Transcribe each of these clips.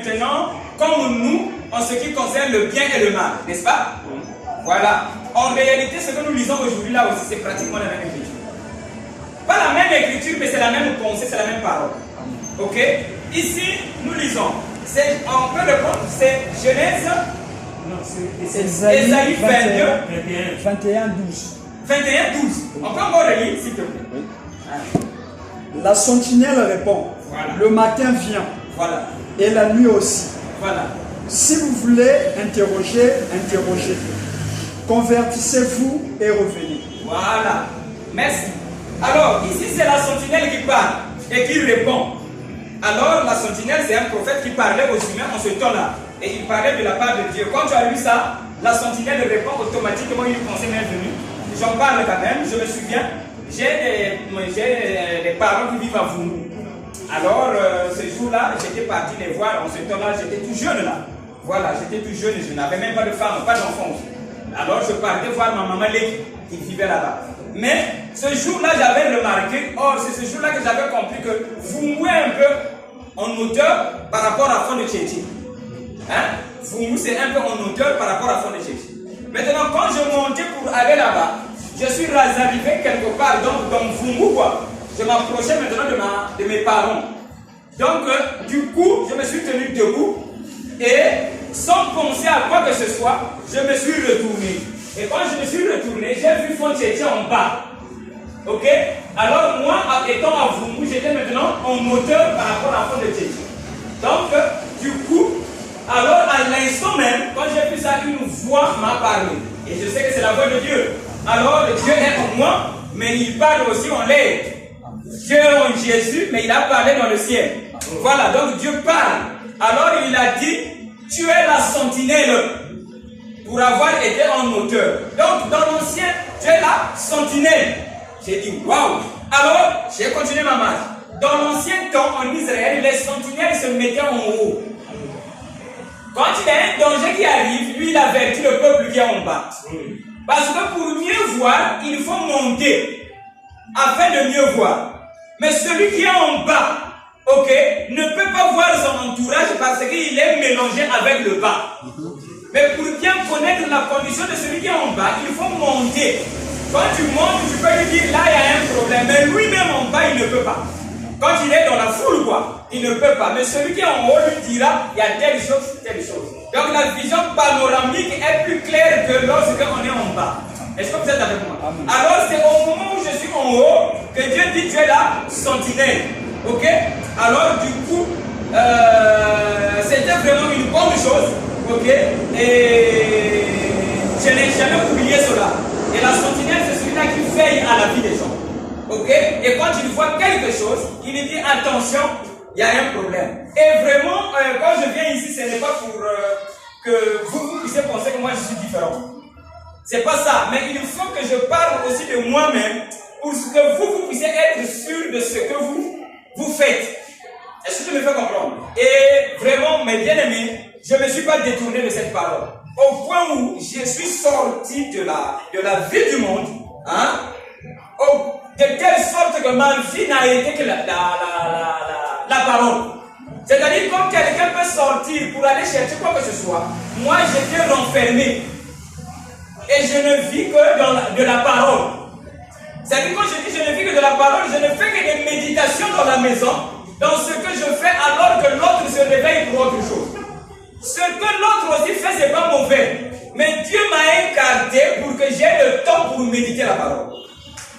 maintenant comme nous en ce qui concerne le bien et le mal, n'est-ce pas? Voilà. En réalité, ce que nous lisons aujourd'hui là aussi, c'est pratiquement la même écriture. Pas la même écriture, mais c'est la même pensée, c'est la même parole. Ok? Ici, nous lisons. On peut le prendre, c'est Genèse. Non, c'est Ésaïe 22. 21, 12. 21, 12. On peut encore le lire, s'il te plaît. Oui. La sentinelle répond. Voilà. Le matin vient. Voilà. Et la nuit aussi. Voilà. Si vous voulez interroger, interrogez. Convertissez-vous et revenez. Voilà. Merci. Alors, ici, c'est la sentinelle qui parle et qui répond. Alors, la sentinelle, c'est un prophète qui parlait aux humains en ce temps-là. Et il parlait de la part de Dieu. Quand tu as lu ça, la sentinelle répond automatiquement, une pensée m'est venue. J'en parle quand même, je me souviens. J'ai des parents qui vivent à Voumou. Alors, ce jour-là, j'étais parti les voir. En ce temps-là, j'étais tout jeune là. Voilà, j'étais tout jeune et je n'avais même pas de femme, pas d'enfant. Alors, je partais voir ma maman qui vivait là-bas. Mais ce jour-là, j'avais remarqué, or c'est ce jour-là que j'avais compris que Voumou est un peu en hauteur par rapport à Fond de Tchétchi. Hein? Voumou, c'est un peu en hauteur par rapport à Fond de Tchétchi. Maintenant, quand je montais pour aller là-bas, je suis arrivé quelque part, donc dans Voumou, quoi. Je m'approchais maintenant de mes parents. Donc, du coup, je me suis tenu debout et sans penser à quoi que ce soit, je me suis retourné. Et quand je me suis retourné, j'ai vu Fond Tchétchi en bas. Ok? Alors, moi, étant à Voumou, j'étais maintenant en hauteur par rapport à Fond de Tchétchi. Donc, du coup, alors à l'instant même, quand j'ai vu ça, une voix m'a parlé. Et je sais que c'est la voix de Dieu. Alors, Dieu est en moi, mais il parle aussi en l'air. Dieu est en Jésus, mais il a parlé dans le ciel. Voilà, donc Dieu parle. Alors il a dit, tu es la sentinelle pour avoir été en hauteur. Donc dans l'ancien, tu es la sentinelle. J'ai dit, waouh. Alors, j'ai continué ma marche. Dans l'ancien temps, en Israël, les sentinelles se mettaient en haut. Quand il y a un danger qui arrive, lui, il avertit le peuple qui est en bas. Parce que pour mieux voir, il faut monter afin de mieux voir. Mais celui qui est en bas, ok, ne peut pas voir son entourage parce qu'il est mélangé avec le bas. Mais pour bien connaître la condition de celui qui est en bas, il faut monter. Quand tu montes, tu peux lui dire là il y a un problème. Mais lui-même en bas, il ne peut pas. Quand il est dans la foule, quoi, il ne peut pas. Mais celui qui est en haut lui dira il y a telle chose, telle chose. Donc la vision panoramique est plus claire que lorsqu'on est en bas. Est-ce que vous êtes avec moi? Alors c'est au moment où je suis en haut que Dieu dit tu es la sentinelle. Ok? Alors du coup, c'était vraiment une bonne chose. Ok? Et je n'ai jamais oublié cela. Et la sentinelle, c'est celui-là qui veille à la vie des gens. Ok? Et quand il voit quelque chose, il lui dit attention, il y a un problème. Et vraiment, quand je viens ici, ce n'est pas pour que vous puissiez penser que moi je suis différent. C'est pas ça. Mais il faut que je parle aussi de moi-même pour que vous puissiez être sûr de ce que vous faites. Est-ce que tu me fais comprendre? Et vraiment, mes bien-aimés, je ne me suis pas détourné de cette parole. Au point où je suis sorti de la vie du monde, hein, de telle sorte que ma vie n'a été que la parole. C'est-à-dire, quand quelqu'un peut sortir pour aller chercher quoi que ce soit, moi j'étais renfermé. Et je ne vis que de la parole. C'est-à-dire, quand je dis je ne vis que de la parole, je ne fais que des méditations dans la maison, dans ce que je fais alors que l'autre se réveille pour autre chose. Ce que l'autre aussi fait, ce n'est pas mauvais. Mais Dieu m'a écarté pour que j'ai le temps pour méditer la parole.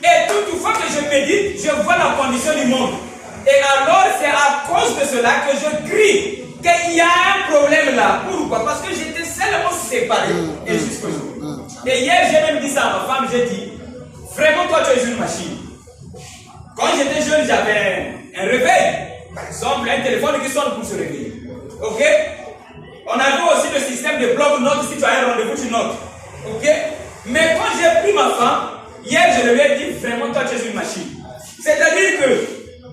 Et toutefois que je médite, je vois la condition du monde. Et alors, c'est à cause de cela que je crie qu'il y a un problème là. Pourquoi? Parce que j'étais seulement séparé. Et jusqu'au jour. Et hier, j'ai même dit ça à ma femme, j'ai dit, vraiment toi tu es une machine. Quand j'étais jeune, j'avais un réveil. Par exemple, un téléphone qui sonne pour se réveiller. Ok? On avait aussi le système de bloc-notes, si tu as un rendez-vous, tu notes. Ok? Mais quand j'ai pris ma femme, hier je lui ai dit, vraiment toi tu es une machine. C'est-à-dire que,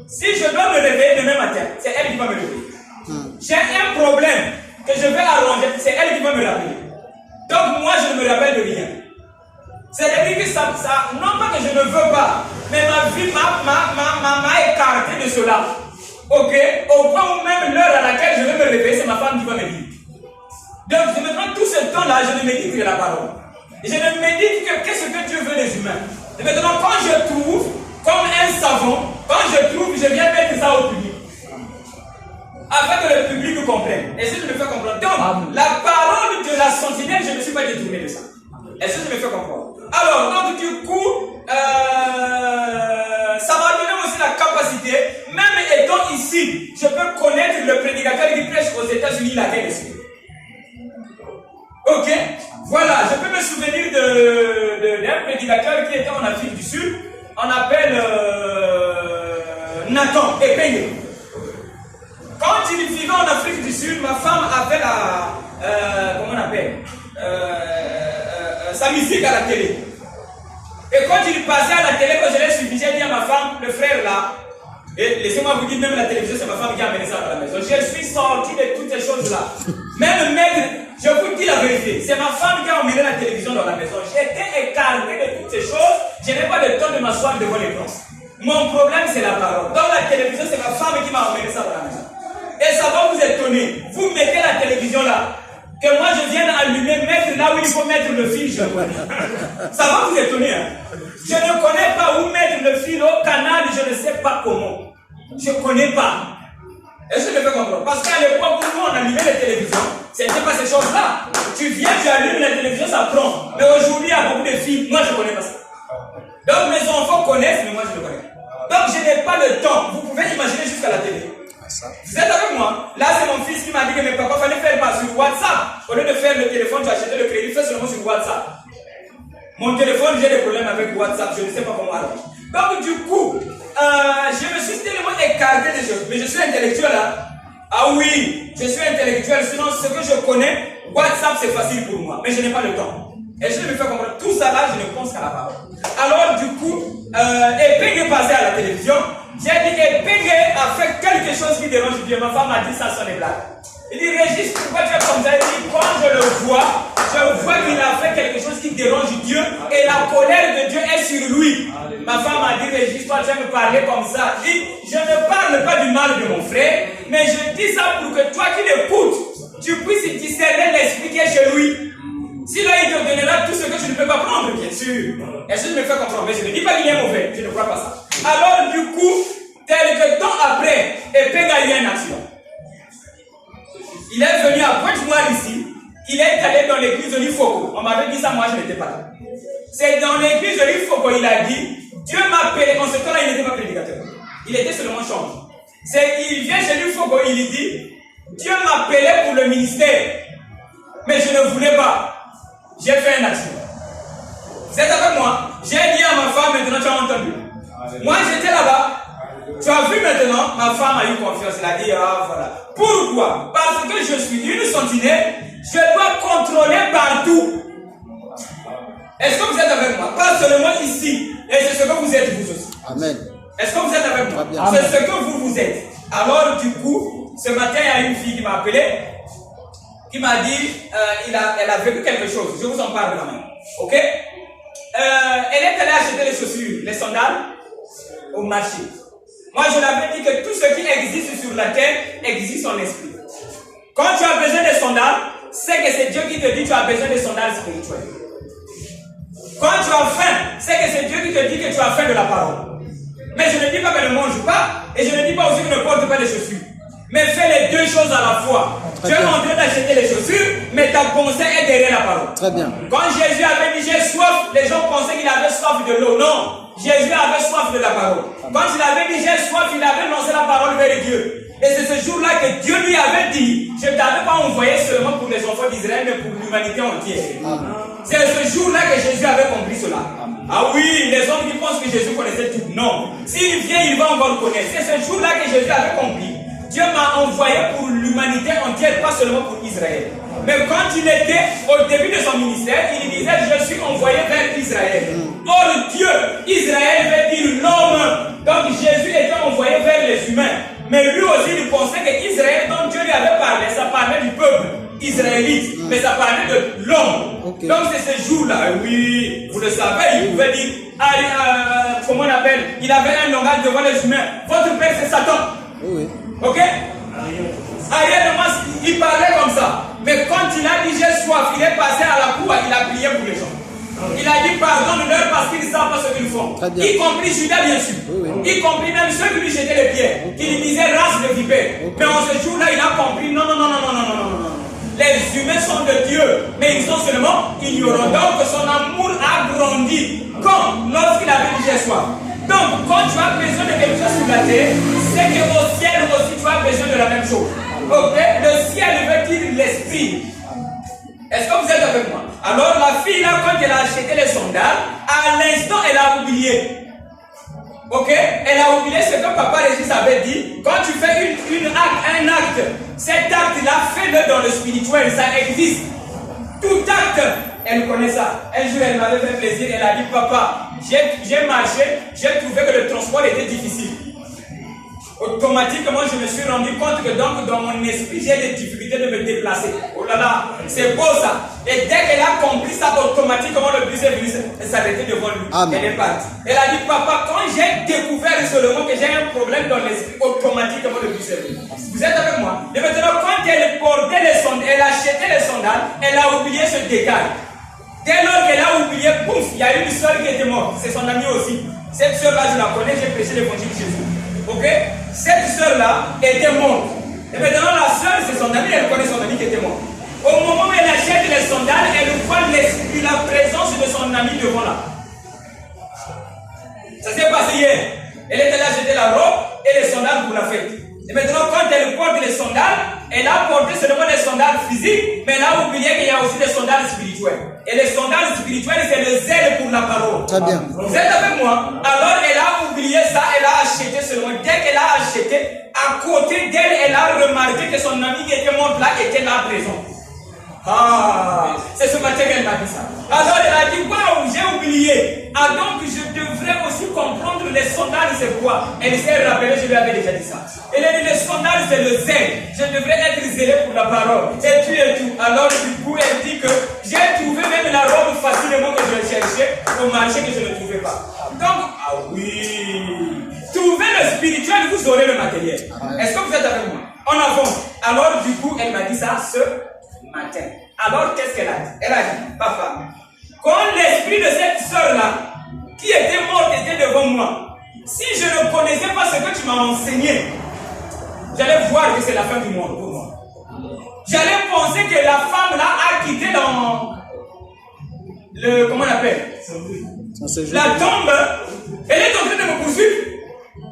si je dois me réveiller demain matin, c'est elle qui va me réveiller. J'ai un problème que je vais arranger, c'est elle qui va me rappeler. Donc moi je ne me rappelle de rien. C'est-à-dire que ça, non pas que je ne veux pas, mais ma vie m'a écarté de cela. Ok? Au point où même l'heure à laquelle je vais me réveiller, c'est ma femme femme qui va me dire. Donc maintenant tout ce temps-là, je ne médite que la parole. Je ne médite que qu'est-ce que Dieu veut des humains. Et maintenant quand je trouve, comme un savon, quand je trouve, je viens mettre ça au public. Afin que le public comprenne. Est-ce que je me fais comprendre? Donc, la parole de la sentinelle, je ne me suis pas détourné de ça. Est-ce que je me fais comprendre? Alors, donc du coup, ça m'a donné aussi la capacité, même étant ici, je peux connaître le prédicateur qui prêche aux États-Unis la guerre des cieux. Ok? Voilà, je peux me souvenir d'un prédicateur qui était en Afrique du Sud. On appelle Nathan Epenge. Quand il vivait en Afrique du Sud, ma femme avait comment on appelle sa musique à la télé. Et quand il passait à la télé, quand je l'ai suivi, j'ai dit à ma femme, le frère là, et laissez-moi vous dire, même la télévision, c'est ma femme qui a amené ça à la maison. Je suis sorti de toutes ces choses-là. Même maître, je vous dis la vérité, c'est ma femme qui a emmené la télévision dans la maison. J'étais écarté de toutes ces choses, je n'ai pas de temps de m'asseoir devant l'écran. Mon problème, c'est la parole. Dans la télévision, c'est ma femme qui m'a emmené ça dans la maison. Et ça va vous étonner. Vous mettez la télévision là, que moi je viens allumer, mettre là où il faut mettre le fil, je connais. Ça va vous étonner. Hein? Je ne connais pas où mettre le fil au canal, je ne sais pas comment. Je ne connais pas. Est-ce que je peux comprendre? Parce qu'à l'époque où nous on allumait les télévisions, c'était pas ces choses-là. Tu viens, tu allumes la télévision, ça prend. Mais aujourd'hui, il y a beaucoup de films, moi je ne connais pas ça. Donc mes enfants connaissent, mais moi je ne connais pas. Donc je n'ai pas le temps. Vous pouvez imaginer jusqu'à la télé. Vous êtes avec moi? Là, c'est mon fils qui m'a dit que mes papas fallait faire pas sur WhatsApp. Au lieu de faire le téléphone, tu achètes le crédit, fais seulement sur WhatsApp. Mon téléphone, j'ai des problèmes avec WhatsApp, je ne sais pas comment alors. Donc, du coup, je me suis tellement écarté des choses. Mais je suis intellectuel là. Ah oui, je suis intellectuel. Sinon, ce que je connais, WhatsApp, c'est facile pour moi. Mais je n'ai pas le temps. Et je me fais comprendre. Tout ça là, je ne pense qu'à la parole. Alors, du coup, Epenge est passé à la télévision. J'ai dit Epenge a fait quelque chose qui dérange Dieu. Ma femme m'a dit ça, son est blague. Il dit Régis, pourquoi tu es comme ça? Il dit quand je le vois, je vois qu'il a fait quelque chose qui dérange Dieu et la colère de Dieu est sur lui. Ma femme m'a dit Régis, toi tu vas me parler comme ça. Il dit je ne parle pas du mal de mon frère, mais je dis ça pour que toi qui l'écoutes, tu puisses discerner l'esprit qui est chez lui. Sinon, il te donnera tout ce que tu ne peux pas prendre, bien sûr. Est-ce que je me fais comprendre? Mais je ne dis pas qu'il est mauvais, je ne crois pas ça. Alors, du coup, quelques temps après, Epenge a eu un accident. Il est venu à Pointe-Noire ici, il est allé dans l'église de l'Ifoko. On m'avait dit ça, moi je n'étais pas là. C'est dans l'église de l'Ifoko, il a dit, Dieu m'a appelé, en ce temps-là, il n'était pas prédicateur. Il était seulement chanteur. Il vient chez l'Ifoko, il dit, Dieu m'a appelé pour le ministère, mais je ne voulais pas. J'ai fait un accident. Vous êtes avec moi? J'ai dit à ma femme, maintenant tu as entendu. Moi j'étais là-bas. Tu as vu maintenant, ma femme a eu confiance. Elle a dit, ah voilà. Pourquoi? Parce que je suis une sentinelle, je dois contrôler partout. Est-ce que vous êtes avec moi? Pas seulement ici. Et c'est ce que vous êtes vous aussi. Amen. Est-ce que vous êtes avec moi? C'est ce que vous êtes. Alors du coup, ce matin, il y a une fille qui m'a appelé, qui m'a dit, elle a vécu quelque chose. Je vous en parle quand même. Ok? Elle est allée acheter les chaussures, les sandales, au marché. Moi, je l'avais dit que tout ce qui existe sur la terre existe en esprit. Quand tu as besoin de sandales, c'est que c'est Dieu qui te dit que tu as besoin de sandales spirituelles. Quand tu as faim, c'est que c'est Dieu qui te dit que tu as faim de la parole. Mais je ne dis pas que ne mange pas, et je ne dis pas aussi que ne porte pas les chaussures. Mais fais les deux choses à la fois. Tu es en train d'acheter les chaussures, mais ta pensée est derrière la parole. Très bien. Quand Jésus avait dit j'ai soif, les gens pensaient qu'il avait soif de l'eau. Non, Jésus avait soif de la parole. Quand il avait dit j'ai soif, il avait lancé la parole vers Dieu. Et c'est ce jour-là que Dieu lui avait dit, je ne t'avais pas envoyé seulement pour les enfants d'Israël, mais pour l'humanité entière. C'est ce jour-là que Jésus avait compris cela. Ah oui, les hommes qui pensent que Jésus connaissait tout. Non. S'il vient, il va encore connaître. C'est ce jour-là que Jésus avait compris. Dieu m'a envoyé pour l'humanité entière, pas seulement pour Israël. Mais quand il était au début de son ministère, il disait, je suis envoyé vers Israël. Or Dieu, Israël veut dire l'homme. Donc Jésus était envoyé vers les humains. Mais lui aussi, il pensait que Israël, dont Dieu lui avait parlé, ça parlait du peuple israélite, mais ça parlait de l'homme. Okay. Donc c'est ce jour-là, oui, vous le savez, il pouvait dire, comment on appelle, il avait un langage devant les humains. Votre père, c'est Satan. Oui. Ok? Ariel, il parlait Il a dit pardonne-leur parce qu'ils ne savent pas ce qu'ils font. Y compris Judas, bien sûr. Y compris même ceux qui lui jetaient les pierres, qui lui disaient race de vipère. Mais en ce jour-là, il a compris non. Les humains sont de Dieu, mais ils sont seulement ignorants. Donc son amour a grandi comme lorsqu'il avait dit j'ai soif. Donc quand tu as besoin de quelque chose sur la terre, c'est qu'au ciel aussi tu as besoin de la même chose. Ok? Le ciel veut dire l'esprit. Est-ce que vous êtes avec moi? Alors la fille là, quand elle a acheté les sandales, à l'instant elle a oublié. Ok? Elle a oublié ce que Papa Régis avait dit. Quand tu fais un acte, cet acte-là, fais-le dans le spirituel, ça existe. Tout acte, elle connaît ça. Un jour, elle m'avait fait plaisir, elle a dit, papa, j'ai marché, j'ai trouvé que le transport était difficile. Automatiquement, je me suis rendu compte que donc, dans mon esprit, j'ai des difficultés de me déplacer. Oh là là, c'est beau ça. Et dès qu'elle a compris ça, automatiquement, le bus est venu s'arrêter devant lui. Amen. Elle est partie. Elle a dit, papa, quand j'ai découvert seulement que j'ai un problème dans l'esprit, automatiquement, le bus est venu. Vous êtes avec moi? Et maintenant, quand elle portait les sandales, elle achetait les sandales, elle a oublié ce détail. Dès lors qu'elle a oublié, pouf, il y a une soeur qui était morte. C'est son amie aussi. Cette soeur-là, je la connais, j'ai prêché l'évangile chez vous. Ok? Cette soeur-là était morte. Et maintenant, la soeur, c'est son amie, elle connaît son amie qui était morte. Au moment où elle achète les sandales, elle voit l'esprit, la présence de son ami devant là. Ça s'est passé hier. Elle était là, acheter la robe et les sandales pour la fête. Et maintenant, quand elle porte les sandales, elle a porté seulement des sandales physiques, mais elle a oublié qu'il y a aussi des sandales spirituelles. Et les sandales spirituelles, c'est le zèle pour la parole. Très bien. Vous êtes avec moi? Alors, elle a oublié ça, elle a acheté seulement. Dès qu'elle a acheté, à côté d'elle, elle a remarqué que son ami qui était mort là était là présent. Ah, c'est ce matin qu'elle m'a dit ça. Alors elle a dit, waouh, j'ai oublié. Ah donc je devrais aussi comprendre les sandales, c'est quoi? Elle s'est rappelée, je lui avais déjà dit ça. Elle a dit, les sandales, c'est le zèle. Je devrais être zélé pour la parole. Et tout. Alors du coup, elle dit que j'ai trouvé même la robe facilement que je cherchais au marché que je ne trouvais pas. Donc, ah oui. Trouvez le spirituel, vous aurez le matériel. Est-ce que vous êtes avec moi? En avant. Alors du coup, elle m'a dit ça ce matin. Alors qu'est-ce qu'elle a dit? Elle a dit, papa, quand l'esprit de cette soeur-là, qui était morte, était devant moi, si je ne connaissais pas ce que tu m'as enseigné, j'allais voir que c'est la fin du monde pour moi. J'allais penser que la femme-là a quitté dans le, comment on appelle? La tombe. Elle est en train de me poursuivre.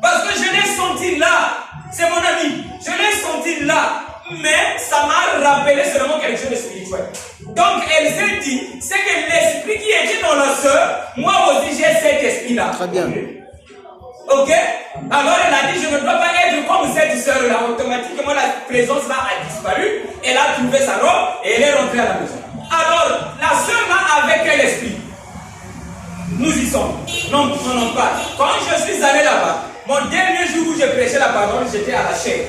Parce que je l'ai senti là. C'est mon ami. Je l'ai senti là. Mais ça m'a rappelé seulement quelque chose de spirituel. Donc elle s'est dit, c'est que l'esprit qui était dans la sœur, moi aussi j'ai cet esprit-là. Très bien. Ok? Alors elle a dit, je ne dois pas être comme cette sœur-là. Automatiquement la présence-là a disparu. Elle a trouvé sa robe et elle est rentrée à la maison. Alors la sœur-là avait quel esprit? Nous y sommes. Non, pas. Quand je suis allé là-bas, mon dernier jour où j'ai prêché la parole, j'étais à la chaire.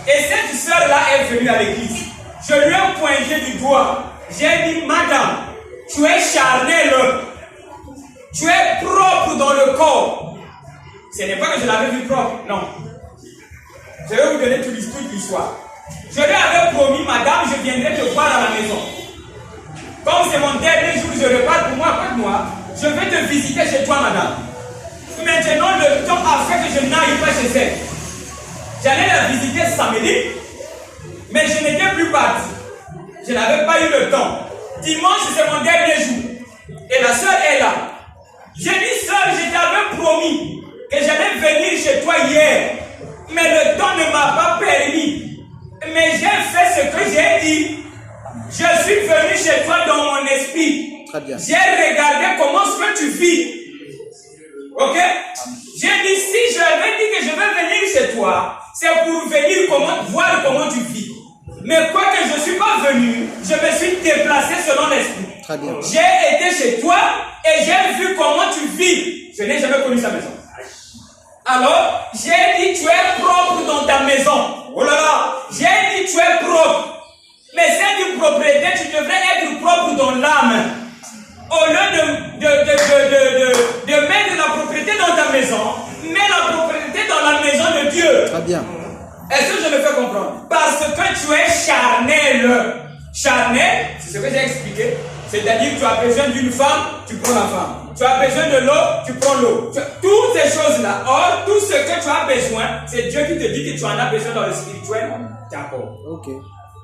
Et cette sœur-là est venue à l'église. Je lui ai pointé du doigt. J'ai dit, madame, tu es charnelle. Tu es propre dans le corps. Ce n'est pas que je l'avais vu propre, non. Je vais vous donner toute l'histoire. Je lui avais promis, madame, je viendrai te voir à la maison. Comme c'est mon dernier jour, je repars pour moi, après moi, je vais te visiter chez toi, madame. Maintenant, le temps a fait que je n'aille pas chez elle. J'allais la visiter samedi, mais je n'étais plus parti. Je n'avais pas eu le temps. Dimanche, c'est mon dernier jour. Et la soeur est là. J'ai dit, soeur, je t'avais promis que j'allais venir chez toi hier. Mais le temps ne m'a pas permis. Mais j'ai fait ce que j'ai dit. Je suis venu chez toi dans mon esprit. J'ai regardé comment ce que tu vis. Ok? J'ai dit, si je avais dit que je vais venir chez toi, c'est pour venir voir comment tu vis. Mais quoi que je ne suis pas venu, je me suis déplacé selon l'esprit. J'ai été chez toi et j'ai vu comment tu vis. Je n'ai jamais connu sa maison. Alors, j'ai dit, tu es propre dans ta maison. Oh là là, j'ai dit, tu es propre. Mais c'est une propriété, tu devrais être propre dans l'âme. Au lieu de mettre la propriété dans ta maison, mets la propriété dans la maison de Dieu. Très bien. Est-ce que je me fais comprendre? Parce que tu es charnel. Charnel, c'est ce que j'ai expliqué. C'est-à-dire que tu as besoin d'une femme, tu prends la femme. Tu as besoin de l'eau, tu prends l'eau. Toutes ces choses-là. Or, tout ce que tu as besoin, c'est Dieu qui te dit que tu en as besoin dans le spirituel. D'accord. Ok.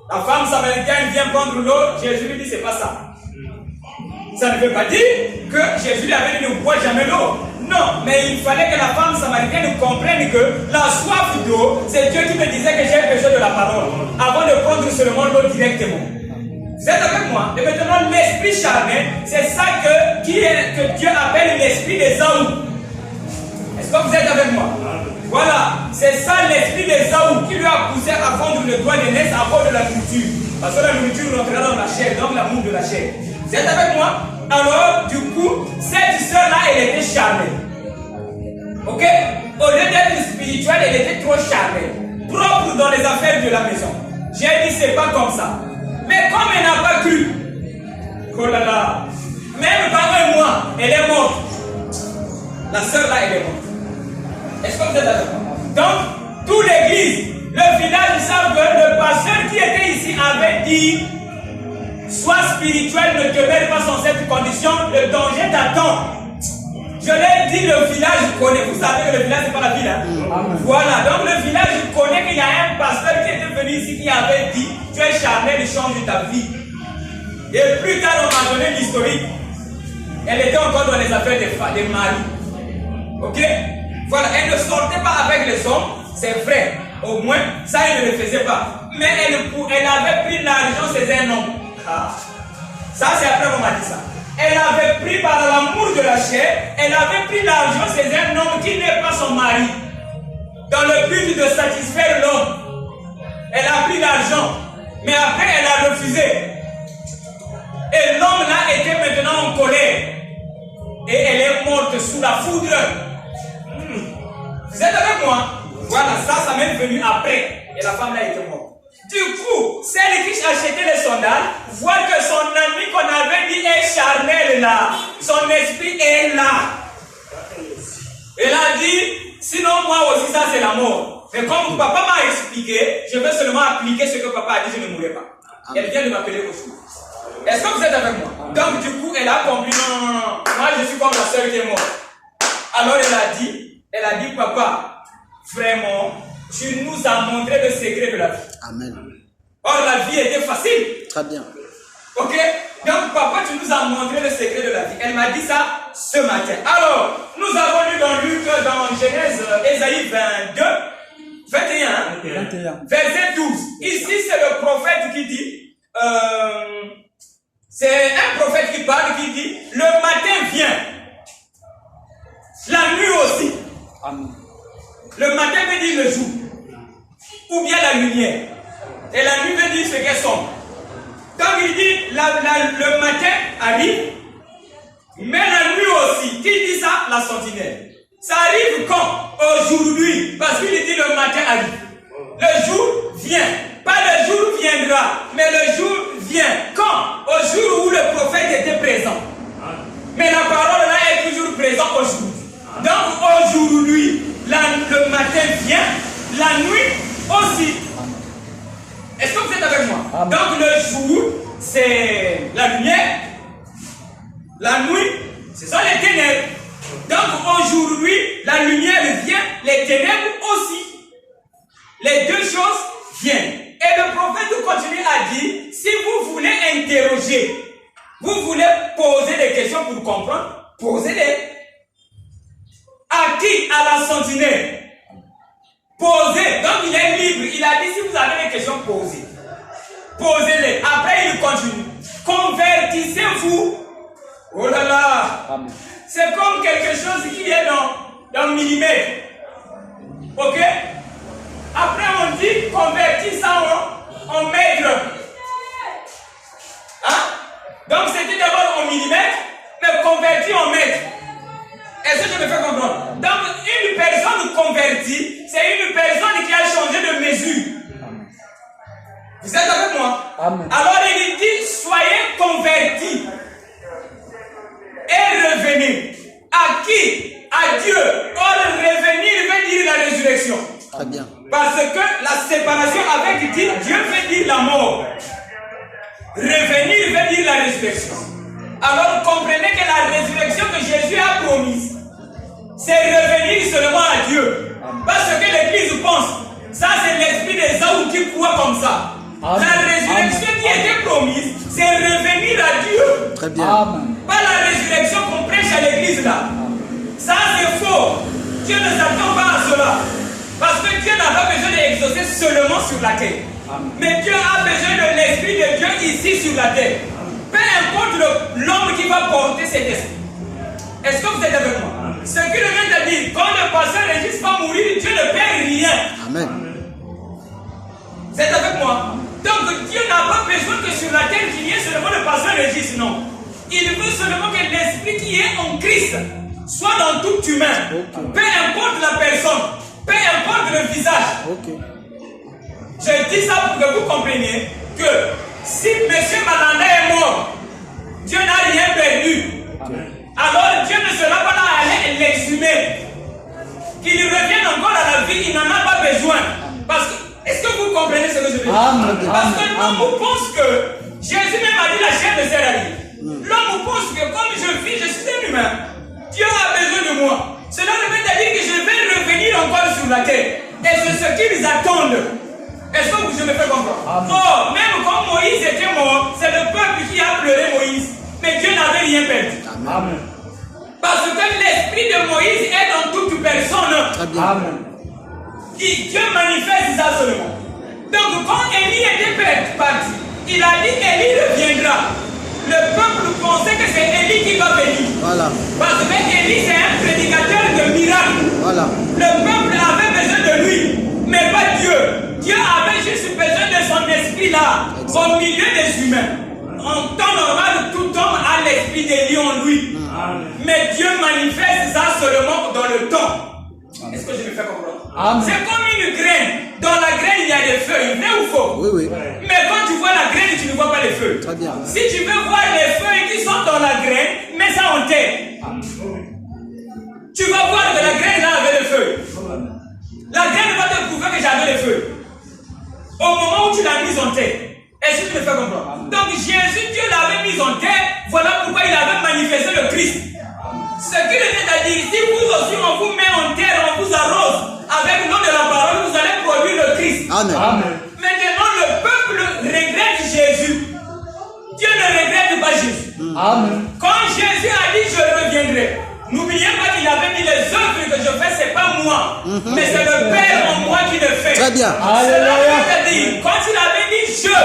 La femme samaritaine vient prendre l'eau, Jésus lui dit c'est pas ça. Ça ne veut pas dire que Jésus lui avait dit ne bois jamais l'eau. Non, mais il fallait que la femme samaritaine comprenne que la soif d'eau, c'est Dieu qui me disait que j'ai besoin de la parole avant de prendre seulement l'eau directement. Vous êtes avec moi? Et maintenant, l'esprit charnel, c'est ça que Dieu appelle l'esprit des Zaou. Est-ce que vous êtes avec moi? Voilà, c'est ça l'esprit des Zaou qui lui a poussé à vendre le doigt de naissance à cause de la nourriture. Parce que la nourriture rentrera dans la chair, donc l'amour de la chair. Vous êtes avec moi? Alors, du coup, cette sœur-là, elle était charnelle. Ok? Au lieu d'être spirituelle, elle était trop charnelle. Propre dans les affaires de la maison. J'ai dit, c'est pas comme ça. Mais comme elle n'a pas cru, oh là là, même pas un mois, elle est morte. La sœur-là, elle est morte. Est-ce que vous êtes d'accord? Donc, toute l'église, le village, ils savent que le pasteur qui était ici avait dit: sois spirituel, ne te mets pas dans cette condition, le danger t'attend. Je l'ai dit, le village connaît. Vous savez que le village, c'est pas la ville. Hein? Voilà, donc le village connaît qu'il y a un pasteur qui était venu ici qui avait dit: tu es charnel, change ta vie. Et plus tard, on m'a donné l'historique. Elle était encore dans les affaires des maris. Ok? Voilà, elle ne sortait pas avec les hommes, c'est vrai. Au moins, ça, elle ne le faisait pas. Mais elle avait pris l'argent chez un homme. Ah. Ça, c'est après qu'on m'a dit ça. Elle avait pris par l'amour de la chair, elle avait pris l'argent chez un homme qui n'est pas son mari. Dans le but de satisfaire l'homme. Elle a pris l'argent. Mais après, elle a refusé. Et l'homme là était maintenant en colère. Et elle est morte sous la foudre. Vous êtes avec moi? Voilà, ça m'est venu après. Et la femme là était morte. Du coup, celle qui achetait les sandales voit que son ami qu'on avait dit est charnel là. Son esprit est là. Elle a dit, sinon moi aussi ça c'est la mort. Mais comme papa m'a expliqué, je vais seulement appliquer ce que papa a dit, je ne mourrai pas. Elle vient de m'appeler aussi. Est-ce que vous êtes avec moi? Donc du coup, elle a compris, non. Moi je suis comme la soeur qui est morte. Alors elle a dit, papa, vraiment, tu nous as montré le secret de la vie. Amen. Or, la vie était facile. Très bien. Ok? Donc, papa, tu nous as montré le secret de la vie. Elle m'a dit ça ce matin. Alors, nous avons lu dans Luc, dans Genèse, Ésaïe 22, 21, verset 12. Ici, c'est le prophète qui dit, c'est un prophète qui parle, qui dit, le matin vient, la nuit aussi. Amen. Le matin veut dire le jour, ou bien la lumière. Et la nuit veut dire ce qu'elle sombre. Donc il dit, le matin arrive, mais la nuit aussi. Qui dit ça? La sentinelle. Ça arrive quand? Aujourd'hui. Parce qu'il dit le matin arrive. Le jour vient. Pas le jour viendra, mais le jour vient. Quand? Au jour où le prophète était présent. Mais la parole là est toujours présente aujourd'hui. Donc aujourd'hui, le matin vient, la nuit aussi. Est-ce que vous êtes avec moi? Amen. Donc le jour, c'est la lumière. La nuit, ce sont les ténèbres. Donc aujourd'hui, la lumière vient, les ténèbres aussi. Les deux choses viennent. Et le prophète continue à dire, si vous voulez interroger, vous voulez poser des questions pour comprendre, posez-les. À qui? À la sentinelle. Posez. Donc il est libre. Il a dit, si vous avez des questions, posez. Posez-les. Après il continue. Convertissez-vous. Oh là là. C'est comme quelque chose qui est dans millimètre. Ok? Après on dit convertis ça en mètre. Hein? Donc c'était d'abord en millimètre, mais converti en mètre. Est-ce que je me fais comprendre? Donc une personne convertie, c'est une personne qui a changé de mesure. Vous êtes avec moi? Amen. Alors il dit, soyez convertis et revenez. À qui? À Dieu. Or revenir veut dire la résurrection. Très bien. Parce que la séparation avec Dieu veut dire la mort. Revenir veut dire la résurrection. Alors comprenez que la résurrection que Jésus a promise, c'est revenir seulement à Dieu. Parce que l'église pense, ça c'est l'esprit des hommes qui croient comme ça. Amen. La résurrection qui était promise, c'est revenir à Dieu. Très bien. Amen. Pas la résurrection qu'on prêche à l'église là. Ça c'est faux. Dieu ne s'attend pas à cela. Parce que Dieu n'a pas besoin d'exaucer seulement sur la terre. Amen. Mais Dieu a besoin de l'esprit de Dieu ici sur la terre. Peu importe l'homme qui va porter cet esprit. Est-ce que vous êtes avec moi? Amen. Ce qui revient à dire, quand le pasteur Régis va mourir, Dieu ne perd rien. Amen. Vous êtes avec moi? Donc Dieu n'a pas besoin que sur la terre qu'il y ait seulement le pasteur Régis, non. Il veut seulement que l'esprit qui est en Christ soit dans tout humain. Okay. Peu importe la personne, peu importe le visage. Okay. Je dis ça pour que vous compreniez que si M. Malanda est mort, Dieu n'a rien perdu. Okay. Alors Dieu ne sera pas là à aller l'exhumer. Qu'il revienne encore à la vie, il n'en a pas besoin. Parce que, est-ce que vous comprenez ce que je veux dire? Parce que l'homme pense que, Jésus même a dit la chair ne sert à rien. L'homme pense que comme je vis, je suis un humain. Dieu a besoin de moi. Cela veut dire que je vais revenir encore sur la terre. Et c'est ce qu'ils attendent. Est-ce que je me fais comprendre? Oh, même quand Moïse était mort, c'est le peuple qui a pleuré Moïse. Mais Dieu n'avait rien perdu. Amen. Parce que l'esprit de Moïse est dans toute personne. Amen. Dieu manifeste ça seulement. Donc quand Élie était parti, il a dit Élie reviendra. Le peuple pensait que c'est Élie qui va venir. Voilà. Parce que Élie c'est un prédicateur de miracles. Voilà. Le peuple avait besoin de lui, mais pas Dieu. Dieu avait juste besoin de son esprit là, au milieu des humains. En temps normal, tout homme a l'esprit d'Élie en lui. Mais Dieu manifeste ça seulement dans le temps. Est-ce que je me fais comprendre? C'est comme une graine. Dans la graine, il y a des feuilles. Vrai ou faux? Oui, oui. Mais quand tu vois la graine, tu ne vois pas les feuilles. Très bien. Si tu veux voir les feuilles qui sont dans la graine, mets ça en terre. Tu vas voir que la graine là avait les feuilles. La graine va te prouver que j'avais les feuilles. Au moment où tu l'as mise en terre. Est-ce que tu me fais comprendre? Donc Jésus, Dieu l'avait mise en terre. Voilà pourquoi il avait manifesté le Christ. Ce qui est à dire, si vous aussi on vous met en terre, on vous arrose avec l'eau de la parole, vous allez produire le Christ. Amen. Amen. Maintenant, le peuple regrette Jésus. Dieu ne regrette pas Jésus. Amen. Quand Jésus a dit je reviendrai, n'oubliez pas qu'il avait dit les œuvres que je fais, c'est pas moi, mais c'est le Père en moi qui le fait. Très bien. C'est-à-dire, quand il avait dit je,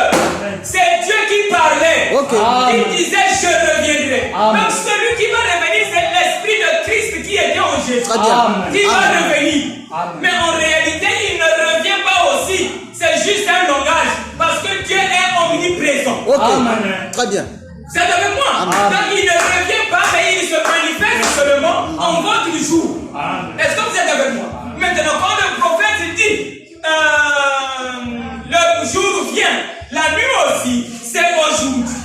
c'est Dieu qui parlait. Okay. Il disait je reviendrai. Amen. Donc celui qui va revenir, c'est l'esprit de Christ qui était en Jésus. Très bien. Qui va revenir. Amen. Mais en réalité, il ne revient pas aussi. C'est juste un langage. Parce que Dieu est omniprésent. Okay. Amen. Très bien. C'est avec moi. Amen. Donc il ne revient pas, mais il se manifeste seulement en votre jour. Est-ce que vous êtes avec moi? Maintenant, quand le prophète dit le jour vient, la nuit aussi, c'est aujourd'hui.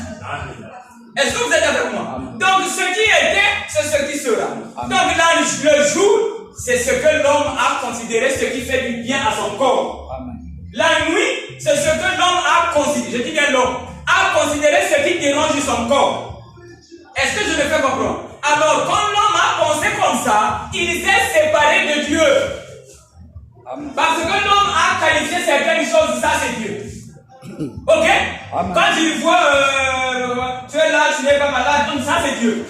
Est-ce que vous êtes avec moi? Donc ce qui était, c'est ce qui sera. Donc là, le jour, c'est ce que l'homme a considéré, ce qui fait du bien à son corps. La nuit, c'est ce que l'homme a considéré, je dis bien l'homme, a considéré ce qui dérange son corps. Est-ce que je me fais comprendre? Alors, quand l'homme a pensé comme ça, il s'est séparé de Dieu. Parce que l'homme a qualifié certaines choses, ça c'est Dieu. Ok? Quand il voit, tu es là, tu n'es pas malade, donc ça c'est Dieu.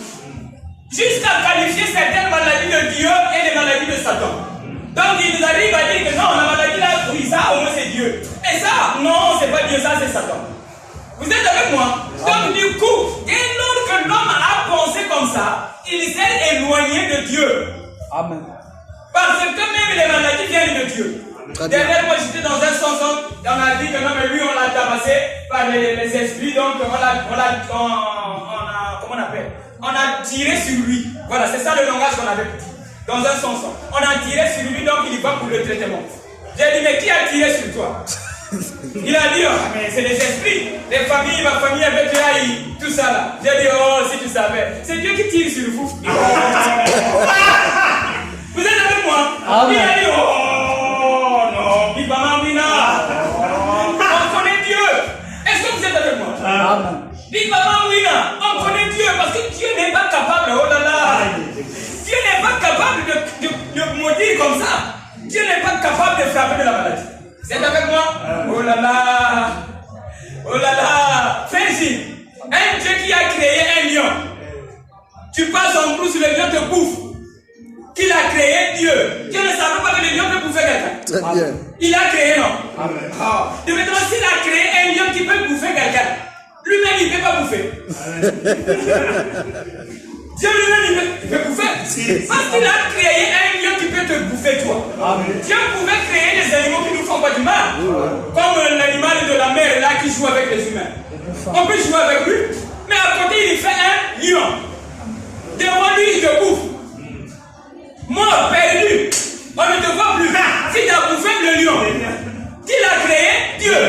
Jusqu'à qualifier certaines maladies de Dieu et les maladies de Satan. Donc ils arrivent à dire que non, la maladie là, oui, ça au moins c'est Dieu. Et ça, non, c'est pas Dieu, ça c'est Satan. Vous êtes avec moi? Donc du coup, dès lors que l'homme a pensé comme ça, il s'est éloigné de Dieu. Amen. Parce que même les maladies viennent de Dieu. Derrière moi, j'étais dans un sens, on a dit que non, mais lui, on l'a tabassé par les esprits, donc comment on appelle? On a tiré sur lui. Voilà, c'est ça le langage qu'on avait dit. Dans un sens, on a tiré sur lui, donc il va pour le traitement. J'ai dit, mais qui a tiré sur toi? Il a dit, oh, mais c'est les esprits, les familles, ma famille avait trahi, tout ça là. J'ai dit, oh, si tu savais, c'est Dieu qui tire sur vous. Vous êtes avec moi? Amen. Il a dit, oh non, on connaît Dieu. Est-ce que vous êtes avec moi? Amen. Dis maman, oui, là, on connaît Dieu parce que Dieu n'est pas capable, oh là là. Dieu n'est pas capable de maudire comme ça. Dieu n'est pas capable de frapper de la maladie. Vous êtes avec moi? Oh là là. Oh là là. Frère-ci, un Dieu qui a créé un lion. Tu passes en brousse, le lion te bouffe. Qu'il a créé Dieu. Dieu ne savait pas que le lion peut bouffer quelqu'un. Très bien. Il a créé, non? Et maintenant, s'il a créé un lion qui peut bouffer quelqu'un, lui-même, il ne peut pas bouffer. Dieu lui-même, il peut bouffer. Parce qu'il a créé un lion qui peut te bouffer, toi. Dieu pouvait créer des animaux qui ne nous font pas du mal. Comme l'animal de la mer, là, qui joue avec les humains. On peut jouer avec lui, mais à côté, il fait un lion. Devant lui, il te bouffe. Mort, perdu. On ne te voit plus. Si tu as bouffé le lion, qui l'a créé? Dieu.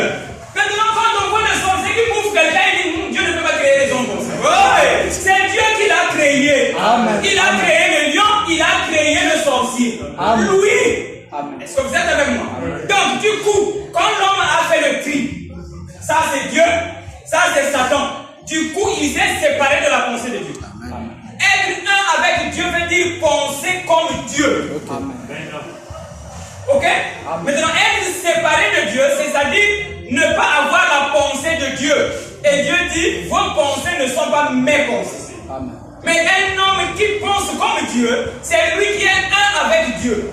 Maintenant, quand on voit le sorcier qui bouffe quelqu'un, il dit Dieu ne peut pas créer les hommes comme ça. Ouais, c'est Dieu qui l'a créé. Amen. Il a créé le lion, il a créé le sorcier. Amen. Louis. Amen. Est-ce que vous êtes avec moi? Donc, du coup, quand l'homme a fait le tri, ça c'est Dieu, ça c'est Satan. Du coup, il s'est séparé de la pensée de Dieu. Être un avec Dieu veut dire penser comme Dieu. Ok? Maintenant, être séparé de Dieu, c'est-à-dire ne pas avoir la pensée de Dieu. Et Dieu dit, vos pensées ne sont pas mes pensées. Amen. Mais un homme qui pense comme Dieu, c'est lui qui est un avec Dieu.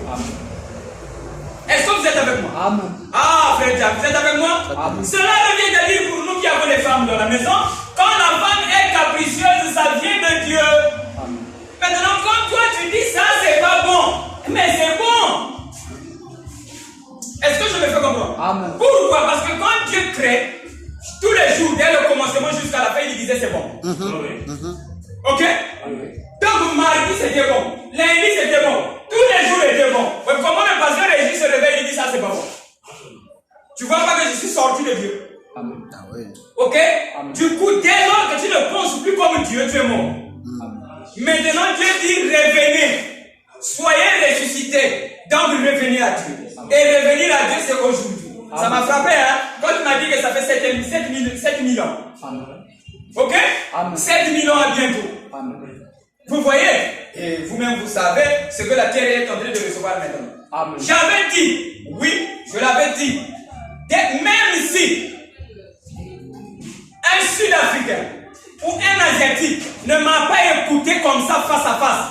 Est-ce que vous êtes avec moi? Amen. Ah, frère Jack, vous êtes avec moi? Amen. Cela revient à dire pour nous qui avons des femmes dans la maison, quand la femme est capricieuse, ça vient de Dieu. Amen. Maintenant, quand toi tu dis ça, c'est pas bon, mais c'est bon. Est-ce que je me fais comprendre? Amen. Pourquoi? Parce que quand Dieu crée, tous les jours, dès le commencement jusqu'à la fin, il disait c'est bon. Ok? Donc mardi c'était bon, lundi c'était bon, tous les jours étaient bons. Mais comment le pasteur Régis se réveille et dit ça c'est pas bon? Tu vois pas que je suis sorti de Dieu? Amen. Ah oui. Ok? Du coup, dès lors que tu ne penses plus comme Dieu, tu es mort. Maintenant Dieu dit revenez, soyez ressuscités. Donc revenez à Dieu. Et revenir à Dieu c'est aujourd'hui. Ça m'a frappé hein, quand tu m'as dit que ça fait 7000 ans. Amen. Ok? Amen. 7000 ans à bientôt. Amen. Vous voyez? Et vous-même vous savez ce que la terre est en train de recevoir maintenant. Amen. J'avais dit, oui, je l'avais dit, même si un Sud-Africain ou un Asiatique ne m'a pas écouté comme ça face à face,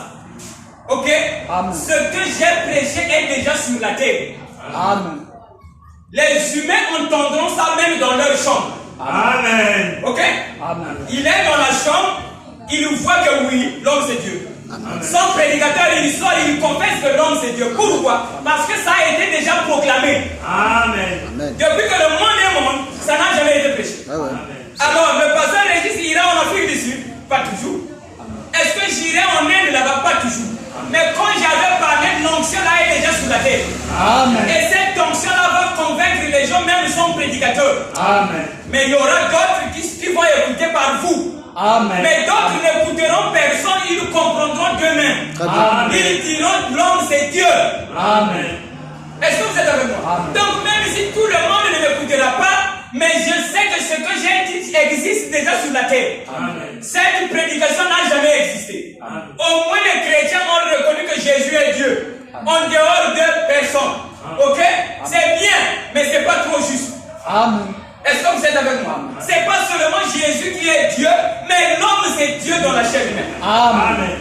ok? Amen. Ce que j'ai prêché est déjà sur la terre. Amen. Les humains entendront ça même dans leur chambre. Amen. Ok? Amen. Il est dans la chambre, il voit que oui, l'homme c'est Dieu. Son prédicateur, il sort, il confesse que l'homme c'est Dieu. Pourquoi? Parce que ça a été déjà proclamé. Amen. Amen. Depuis que le monde est monde, ça n'a jamais été prêché. Ah ouais. Alors, le pasteur Régis, il ira en Afrique du Sud? Pas toujours. Est-ce que j'irai en Inde là-bas? Pas toujours. Mais quand j'avais parlé de l'onction là, elle est déjà sur la terre. Amen. Et cette onction là va convaincre les gens, même son prédicateur. Amen. Mais il y aura d'autres qui vont écouter par vous. Amen. Mais d'autres n'écouteront personne, ils comprendront d'eux-mêmes. Très bien. Ils diront l'homme c'est Dieu. Amen. Est-ce que vous êtes avec moi? Amen. Donc même si tout le monde ne m'écoutera pas, mais je sais que ce que j'ai dit existe déjà sur la terre. Amen. Cette prédication n'a jamais existé. Amen. Au moins les chrétiens ont reconnu que Jésus est Dieu. En dehors de personne. Ok? C'est bien, mais c'est pas trop juste. Amen. Est-ce que vous êtes avec moi? C'est pas seulement Jésus qui est Dieu, mais l'homme c'est Dieu dans la chair humaine. Amen. Amen.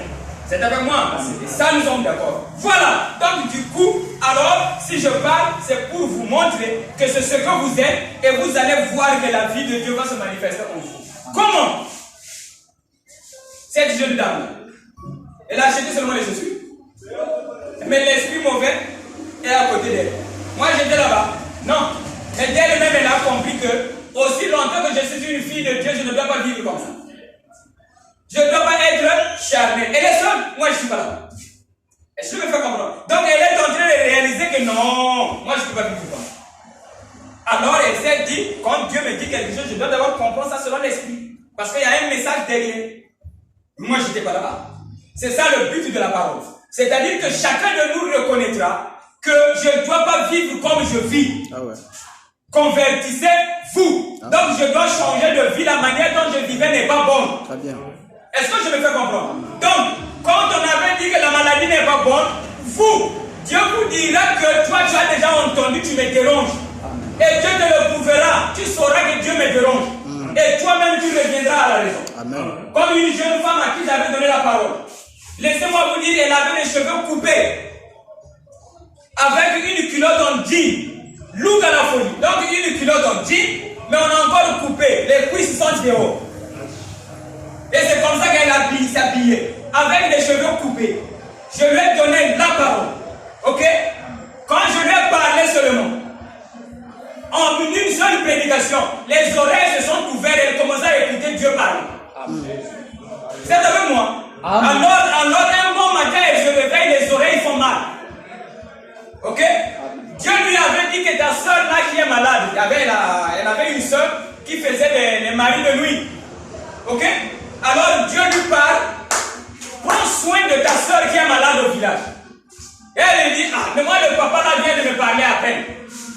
C'est avec moi? Et ça nous sommes d'accord. Voilà. Donc du coup, alors si je parle, c'est pour vous montrer que c'est ce que vous êtes et vous allez voir que la vie de Dieu va se manifester en vous. Comment? Cette jeune dame, elle a acheté seulement les chaussures. Mais l'esprit mauvais est à côté d'elle. Moi j'étais là-bas. Non. Mais d'elle-même, elle a compris que aussi longtemps que je suis une fille de Dieu, je ne dois pas vivre comme ça. Je ne dois pas être charnée. Elle est seule, moi je ne suis pas là. Est-ce que je me fais comprendre? Donc elle est en train de réaliser que non, moi je ne peux pas vivre comme ça. Alors elle s'est dit, quand Dieu me dit quelque chose, je dois d'abord comprendre ça selon l'esprit. Parce qu'il y a un message derrière. Moi je n'étais pas là-bas. C'est ça le but de la parole. C'est-à-dire que chacun de nous reconnaîtra que je ne dois pas vivre comme je vis. Ah ouais. Convertissez vous. Donc je dois changer de vie. La manière dont je vivais n'est pas bonne. Très bien. Est-ce que je me fais comprendre? Donc, quand on avait dit que la maladie n'est pas bonne, vous, Dieu vous dira que toi tu as déjà entendu, tu me déranges. Et Dieu te le prouvera. Tu sauras que Dieu me dérange. Et toi-même tu reviendras à la raison. Amen. Comme une jeune femme à qui j'avais donné la parole. Laissez-moi vous dire, elle avait les cheveux coupés. Avec une culotte en jean. Look à la folie. Donc une culotte en jean, mais on a encore coupé. Les cuisses sont dehors. Et c'est comme ça qu'elle s'est habillée. Avec les cheveux coupés. Je lui ai donné la parole. Ok? Quand je lui ai parlé seulement, en une seule prédication, les oreilles se sont ouvertes et elle commençait à écouter Dieu parler. Vous êtes avec moi? Alors un bon matin, elle se réveille, les oreilles font mal. Ok? Dieu lui avait dit que ta soeur là qui est malade, elle avait une soeur qui faisait les maris de nuit. Ok? Alors Dieu lui parle, prends soin de ta soeur qui est malade au village. Et elle lui dit, mais moi le papa là vient de me parler à peine.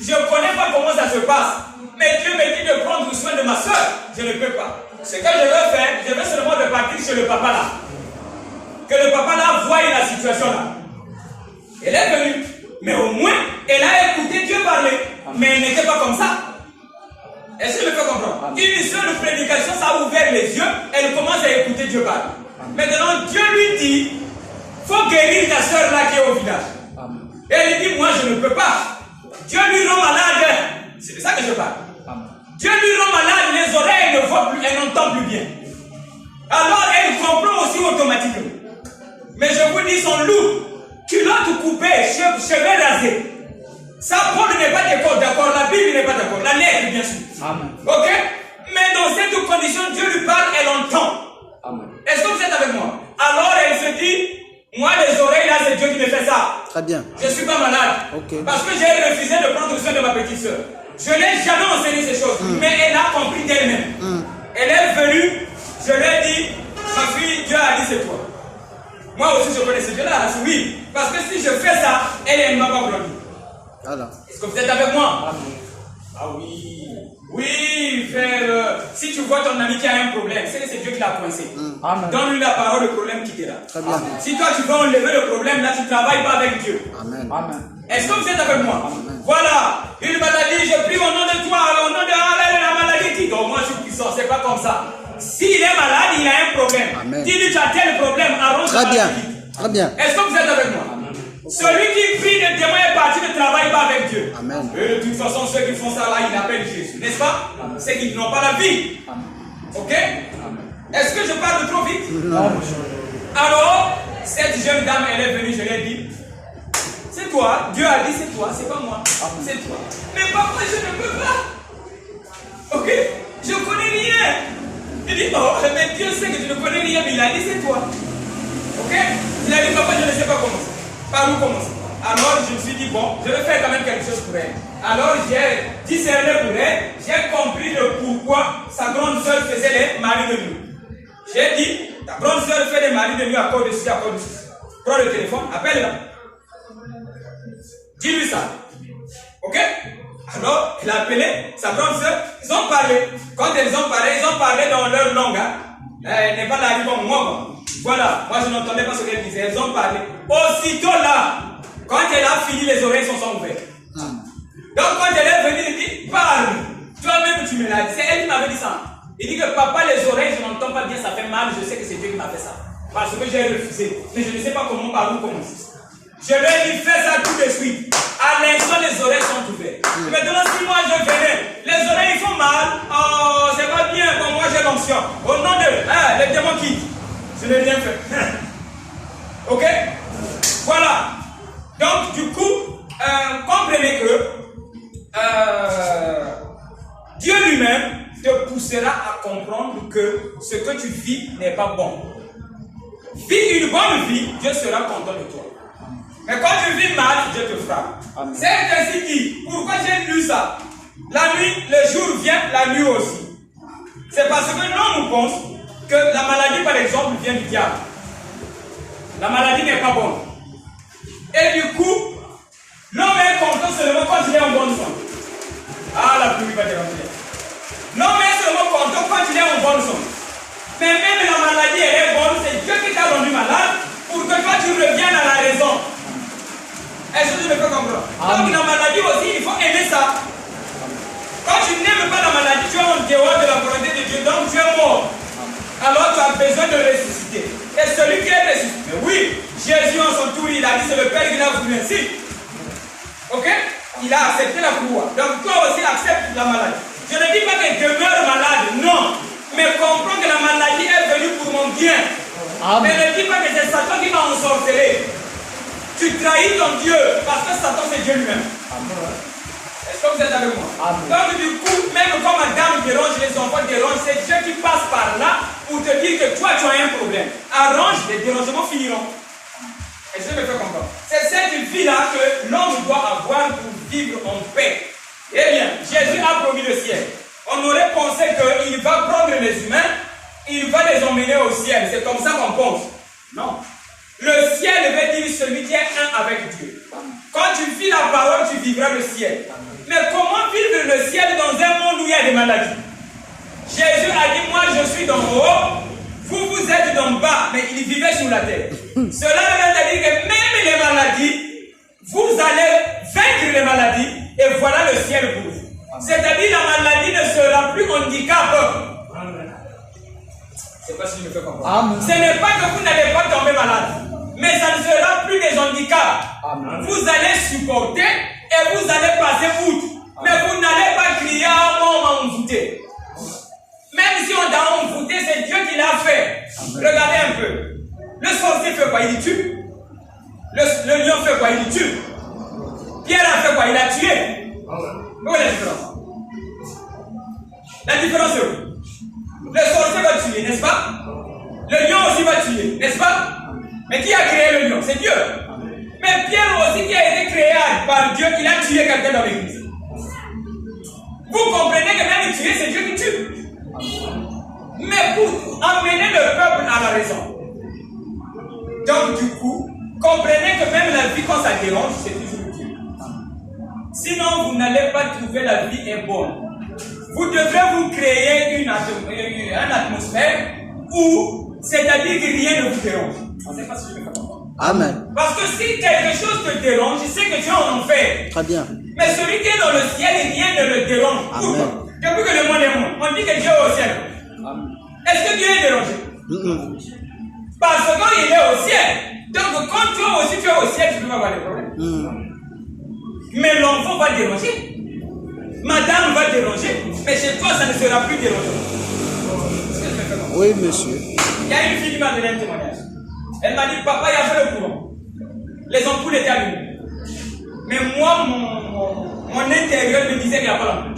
Je ne connais pas comment ça se passe. Mais Dieu me dit de prendre soin de ma soeur. Je ne peux pas. Ce que je veux faire, je veux seulement repartir chez le papa là. Que le papa là voie la situation là. Elle est venue. Mais au moins, elle a écouté Dieu parler. Mais elle n'était pas comme ça. Est-ce que je me fais comprendre? Une seule prédication, ça a ouvert les yeux. Elle commence à écouter Dieu parler. Maintenant, Dieu lui dit, faut guérir ta soeur là qui est au village. Et elle dit, moi je ne peux pas. Dieu lui rend malade. C'est de ça que je parle. Dieu lui rend malade, les oreilles ne voient plus, elle n'entend plus bien. Alors elle comprend aussi automatiquement. Mais je vous dis, son loup, culotte coupée, cheveux rasés. Ça, Paul n'est pas d'accord, la Bible n'est pas d'accord, la lettre bien sûr. Amen. Ok? Mais dans cette condition, Dieu lui parle, elle entend. Est-ce que vous êtes avec moi? Alors elle se dit, moi les oreilles là, c'est Dieu qui me fait ça. Très bien. Je ne suis pas malade. Okay. Parce que j'ai refusé de prendre soin de ma petite soeur. Je n'ai jamais enseigné ces choses. Mais elle a compris d'elle-même. Elle est venue, je lui ai dit, ma fille, Dieu a dit c'est toi. Moi aussi je connais ce Dieu-là. Oui. Parce que si je fais ça, elle ne m'a pas bloqué. Est-ce que vous êtes avec moi? Ah oui. Oui, frère. Si tu vois ton ami qui a un problème, c'est que c'est Dieu qui l'a coincé. Donne-lui la parole, le problème quittera. Très bien. Si toi tu veux enlever le problème, là tu ne travailles pas avec Dieu. Amen. Est-ce que vous êtes avec moi? Amen. Voilà. Une maladie, je prie au nom de toi, au nom de la maladie qui donc moi je suis puissant, c'est pas comme ça. S'il est malade, il a un problème. Dis-lui tu as tel problème, arrange. Très bien. Très bien. Est-ce que vous êtes avec moi? Celui qui prie le démon est parti, ne travaille pas avec Dieu. Amen. Et de toute façon, ceux qui font ça là, ils l'appellent Jésus, n'est-ce pas? C'est qu'ils n'ont pas la vie. Ok? Est-ce que je parle trop vite? Non. Alors, cette jeune dame, elle est venue, je lui ai dit, c'est toi, Dieu a dit c'est toi, c'est pas moi, c'est toi. Mais papa, je ne peux pas. Ok? Je connais rien. Il dit, oh, mais Dieu sait que tu ne connais rien, mais il a dit c'est toi. Ok? Il a dit, papa, je ne sais pas comment. Par où commencer? Alors je me suis dit, bon, je vais faire quand même quelque chose pour elle. Alors j'ai discerné pour elle, j'ai compris le pourquoi sa grande soeur faisait les maris de nuit. J'ai dit, ta grande soeur fait des maris de nuit à cause de ceci, à cause de ceci. Prends le téléphone, appelle-la. Dis-lui ça. Ok? Alors, elle a appelé sa grande soeur, ils ont parlé. Quand ils ont parlé dans leur langue. Hein? Elle n'est pas là comme moi. Quoi. Voilà, moi je n'entendais pas ce qu'elle disait. Elles ont parlé. Aussitôt là, quand elle a fini, les oreilles sont ouvertes. Donc quand elle est venue, elle dit, parle. Toi-même tu me l'as dit. C'est elle qui m'avait dit ça. Il dit que papa, les oreilles, je n'entends pas bien, ça fait mal. Je sais que c'est Dieu qui m'a fait ça. Parce que j'ai refusé. Mais je ne sais pas comment, par où commencer. Je lui ai dit, fais ça tout de suite. À l'instant, les oreilles sont ouvertes. Maintenant, si moi je venais, les oreilles font mal. Oh, c'est pas bien. Bon, moi j'ai l'onction. Au nom de les démons quittent. Je n'ai rien fait. Ok? Voilà. Donc, du coup, comprenez que Dieu lui-même te poussera à comprendre que ce que tu vis n'est pas bon. Vis une bonne vie, Dieu sera content de toi. Mais quand tu vis mal, Dieu te frappe. C'est ainsi dit. Pourquoi j'ai lu ça? La nuit, le jour vient, la nuit aussi. C'est parce que l'homme pense que la maladie, par exemple, vient du diable. La maladie n'est pas bonne. Et du coup, l'homme est content seulement quand il est en bonne santé. Ah, la pluie va te remplir. L'homme est seulement content quand il est en bonne santé. Mais même la maladie, elle est bonne, c'est Dieu qui t'a rendu malade pour que toi tu reviennes à la raison. Est-ce que tu me fais comprendre? Donc la maladie aussi, il faut aimer ça. Quand tu n'aimes pas la maladie, tu es en dehors de la volonté de Dieu, donc tu es mort. Alors tu as besoin de ressusciter. Et celui qui est ressuscité, oui, Jésus en son tour, il a dit, c'est le Père qui l'a voulu ainsi. Ok? Il a accepté la croix. Donc toi aussi accepte la maladie. Je ne dis pas que je demeure malade, non. Mais comprends que la maladie est venue pour mon bien. Amen. Mais ne dis pas que c'est Satan qui m'a ensorcelé. Tu trahis ton Dieu parce que Satan c'est Dieu lui-même. Est-ce que vous êtes avec moi? Amen. Donc du coup, même quand madame dérange, les enfants dérangent, c'est Dieu qui passe par là pour te dire que toi tu as un problème. Arrange, les dérangements finiront. Est-ce que je me fais comprendre? C'est cette vie-là que l'homme doit avoir pour vivre en paix. Eh bien, Jésus a promis le ciel. On aurait pensé qu'il va prendre les humains, il va les emmener au ciel. C'est comme ça qu'on pense. Non. Le ciel veut dire celui qui est un avec Dieu. Quand tu vis la parole, tu vivras le ciel. Mais comment vivre le ciel dans un monde où il y a des maladies? Jésus a dit, moi je suis d'en haut, vous êtes d'en bas, mais il vivait sur la terre. Cela veut dire que même les maladies, vous allez vaincre les maladies, et voilà le ciel pour vous. C'est-à-dire la maladie ne sera plus handicap. C'est pas si je me fais comprendre. Amen. Ce n'est pas que vous n'allez pas tomber malade, mais ça ne sera plus des handicaps. Amen. Vous allez supporter et vous allez passer outre. Mais vous n'allez pas crier à on m'a envoûté. Même si on t'a envoûté, c'est Dieu qui l'a fait. Amen. Regardez un peu. Le sorcier fait quoi? Il tue. Le lion fait quoi? Il tue. Pierre a fait quoi? Il a tué. Où est la différence? La différence est où? Le sorcier va tuer, n'est-ce pas? Le lion aussi va tuer, n'est-ce pas? Mais qui a créé le lion? C'est Dieu. Mais Pierre aussi qui a été créé par Dieu, il a tué quelqu'un dans l'église. Vous comprenez que même tuer, c'est Dieu qui tue. Mais pour amener le peuple à la raison. Donc du coup, comprenez que même la vie quand ça dérange, c'est toujours Dieu. Sinon, vous n'allez pas trouver la vie est bonne. Vous devez vous créer une atmosphère où, c'est-à-dire que rien ne vous dérange. On ne sait pas si je vais faire comprendre. Amen. Parce que si quelque chose te dérange, c'est que tu es en enfer. Très bien. Mais celui qui est dans le ciel, rien ne le dérange. Pourquoi? Depuis que le monde est monde, on dit que Dieu est au ciel. Amen. Est-ce que Dieu est dérangé? Parce que quand il est au ciel, donc quand toi aussi tu es au ciel, tu peux avoir des problèmes. Mais l'enfant va déranger. Madame va déranger, mais chez toi, ça ne sera plus dérangeant. Oui, monsieur. Il y a une fille qui m'a donné un témoignage. Elle m'a dit, papa, il y avait le courant. Les ampoules étaient allumées. Mais moi, mon intérieur me disait qu'il n'y a pas l'ampoule.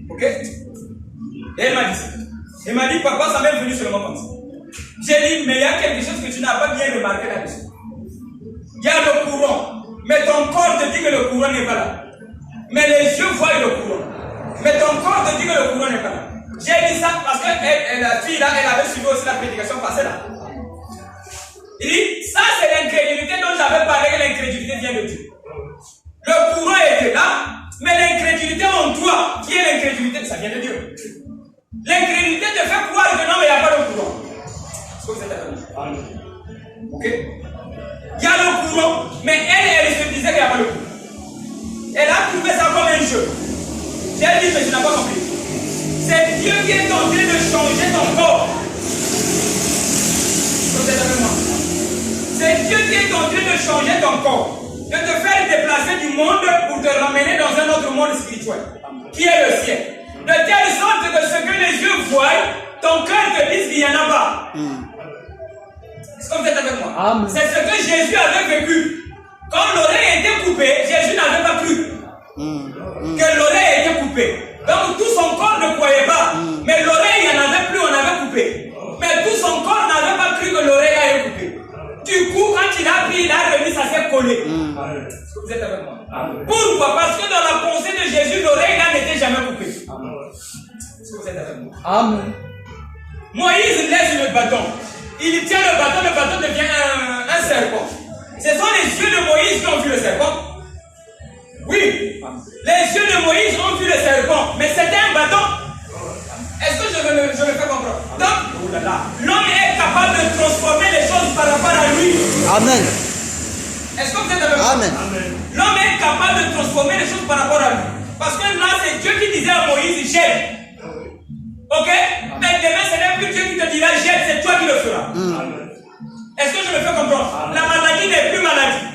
Ok? Et elle m'a dit ça. Elle m'a dit, papa, ça m'est venu seulement comme ça. J'ai dit, mais il y a quelque chose que tu n'as pas bien remarqué là-dessus. Il y a le courant, mais ton corps te dit que le courant n'est pas là. Mais les yeux voient le courant. Mais ton corps te dit que le courant n'est pas là. J'ai dit ça parce que la fille là, elle avait suivi aussi la prédication passée là. Il dit, ça c'est l'incrédulité dont j'avais parlé, que l'incrédulité vient de Dieu. Le courant était là, mais l'incrédulité en toi, qui est l'incrédulité, ça vient de Dieu. L'incrédulité te fait croire que non, mais il n'y a pas de courant. Est-ce que vous êtes d'accord? Ok? Il y a le courant, mais elle se disait qu'il n'y a pas de courant. Elle a trouvé ça comme un jeu. J'ai dit, mais je n'ai pas compris. C'est Dieu qui est en train de changer ton corps. Vous êtes avec moi? C'est Dieu qui est en train de changer ton corps. De te faire déplacer du monde pour te ramener dans un autre monde spirituel. Qui est le ciel. De telle sorte que ce que les yeux voient, ton cœur te dise qu'il n'y en a pas. Est-ce que vous êtes avec moi? C'est ce que Jésus avait vécu. Quand l'oreille était coupée, Jésus n'avait pas cru que l'oreille était coupée. Donc tout son corps ne croyait pas. Mais l'oreille, il n'y en avait plus, on avait coupé. Mais tout son corps n'avait pas cru que l'oreille allait couper. Du coup, quand il a pris, il a remis, ça s'est collé. Est-ce que vous êtes avec moi? Pourquoi? Parce que dans la pensée de Jésus, l'oreille là n'était jamais coupée. Est-ce que vous êtes avec moi? Amen. Moïse laisse le bâton. Il tient le bâton devient un serpent. Ce sont les yeux de Moïse qui ont vu le serpent. Oui. Les yeux de Moïse ont vu le serpent, mais c'était un bâton. Est-ce que je me fais comprendre? Donc, l'homme est capable de transformer les choses par rapport à lui. Amen. Est-ce que vous êtes avec moi? Amen. L'homme est capable de transformer les choses par rapport à lui. Parce que là, c'est Dieu qui disait à Moïse, jette. Ok? Mais demain, ce n'est plus Dieu qui te dira, jette, c'est toi qui le feras. Est-ce que je me fais comprendre? La maladie n'est plus maladie.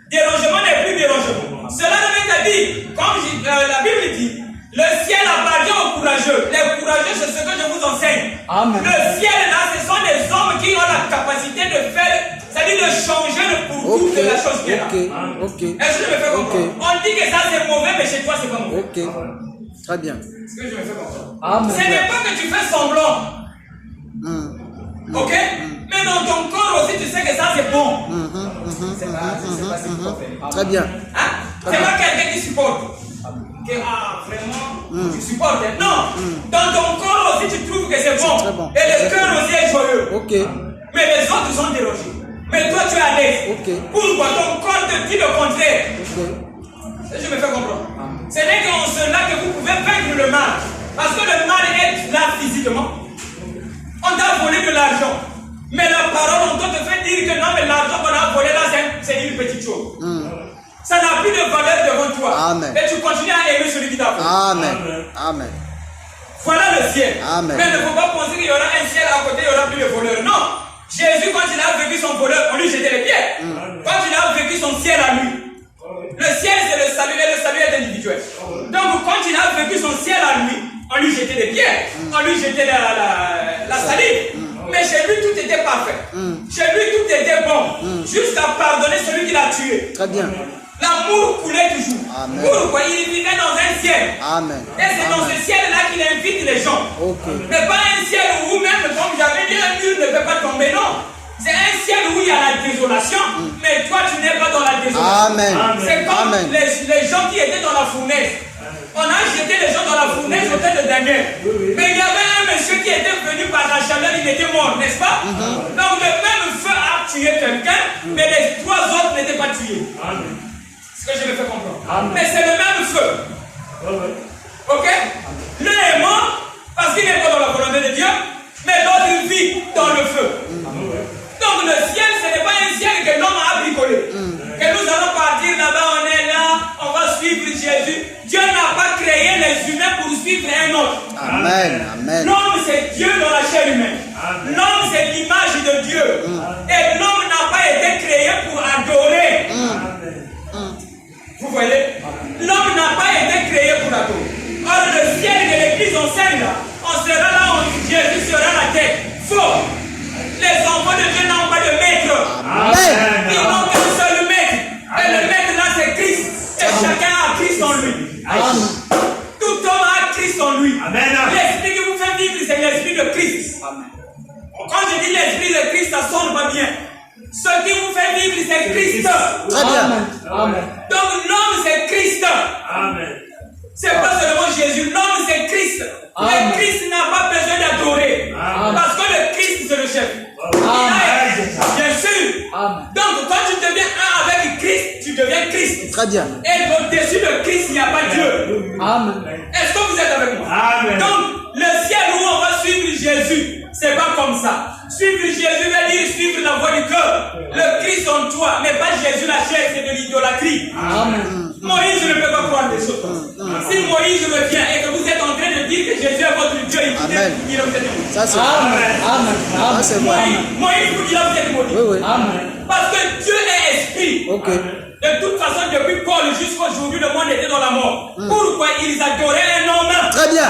Dérangement n'est plus dérangement. Cela veut dire, comme la Bible dit, le ciel appartient aux courageux. Les courageux, c'est ce que je vous enseigne. Amen. Le ciel, là, ce sont des hommes qui ont la capacité de faire, c'est-à-dire de changer le pourtour de la chose qui est là. Ok. Est-ce que je me fais comprendre? On dit que ça c'est mauvais, mais chez toi c'est pas mauvais. Ok. Très bien. Est-ce que je me fais comprendre? Amen. Ce n'est pas que tu fais semblant. Ok? Mais dans ton corps aussi, tu sais que ça c'est bon. C'est pas ce qu'il faut faire. Très bien. Hein? C'est pas quelqu'un qui supporte. Vraiment, tu supportes. Non. Dans ton corps aussi, tu trouves que c'est bon. très bon. Et le cœur aussi est joyeux. Ok. Mais les autres sont dérangés. Mais toi, tu es à l'aise. Ok. Pourquoi ton corps te dit le contraire? Ok. Je me fais comprendre. Ce n'est qu'en cela que vous pouvez vaincre le mal. Parce que le mal est là physiquement. On t'a volé de l'argent. Mais la parole, on te fait dire que non, mais l'argent qu'on a volé là, c'est une petite chose. Ça n'a plus de valeur devant toi. Amen. Et tu continues à aimer celui qui t'a volé. Amen. Amen. Voilà le ciel. Amen. Mais il ne faut pas penser qu'il y aura un ciel à côté, il n'y aura plus de voleurs. Non. Jésus, quand il a vécu son voleur, on lui jetait les pierres. Quand il a vécu son ciel à lui, le ciel c'est le salut et le salut est individuel. Donc quand il a vécu son ciel à lui, on lui jetait des pierres, on lui jetait la salive. Mais chez lui tout était parfait. Chez lui tout était bon. Jusqu'à pardonner celui qui l'a tué. Très bien. L'amour coulait toujours. Amen. Pourquoi? Il vivait dans un ciel. Amen. Et c'est dans ce ciel-là qu'il invite les gens. Ok. Mais pas un ciel où même, comme j'avais dit, un mur ne peut pas tomber, non. C'est un ciel où il y a la désolation, mais toi tu n'es pas dans la désolation. Amen. C'est comme Amen. les gens qui étaient dans la fournaise. On a jeté les gens dans la fournaise au temps de Daniel. Mais il y avait un monsieur qui était venu par la chaleur, il était mort, n'est-ce pas? Donc le même feu a tué quelqu'un, mais les trois autres n'étaient pas tués. Ce que je me fais comprendre. Mais c'est le même feu. Ok? L'un est mort parce qu'il n'est pas dans la volonté de Dieu, mais l'autre vit dans le feu. Donc le ciel, ce n'est pas un ciel que l'homme a bricolé. Que nous allons partir là-bas, on est là, on va suivre Jésus. Dieu n'a pas créé les humains pour suivre un autre. Amen. Amen. L'homme, c'est Dieu dans la chair humaine. L'homme, c'est l'image de Dieu. Et l'homme n'a pas été créé pour adorer. Vous voyez? L'homme n'a pas été créé pour adorer. Or, le ciel que l'Église enseigne là, on sera là, Jésus sera la tête. Faux. Les enfants de Dieu n'ont pas de maître. Amen. Ils n'ont qu'un seul maître. Et le maître là, c'est Christ. Et chacun a Christ en lui. Tout homme a Christ en lui. L'esprit qui vous fait vivre, c'est l'esprit de Christ. Quand je dis l'esprit de Christ, ça sonne pas bien. Ce qui vous fait vivre, c'est Christ. Très bien. Donc l'homme, c'est Christ. C'est pas seulement Jésus, l'homme, c'est Christ. Le Christ n'a pas besoin d'adorer. Parce que le Christ, c'est le chef. Bien sûr. Donc quand tu deviens un avec Christ, tu deviens Christ. Très bien. Et au-dessus de Christ, il n'y a pas Dieu. Est-ce que vous êtes avec moi? Donc, le ciel où on va suivre Jésus, c'est pas comme ça. Suivre Jésus veut dire suivre la voie du cœur. Le Christ en toi, mais pas Jésus la chair, c'est de l'idolâtrie. Moïse ne peut pas croire des choses. Si Moïse me vient et que vous êtes en train de dire que Jésus est votre Dieu, il vous êtes maudit. Ça c'est Ça c'est moi. Moïse vous dira vous êtes maudit. Oui. Parce que Dieu est esprit. Ok. De toute façon, depuis Paul jusqu'à aujourd'hui, le monde était dans la mort. Pourquoi ils adoraient un homme? Très bien.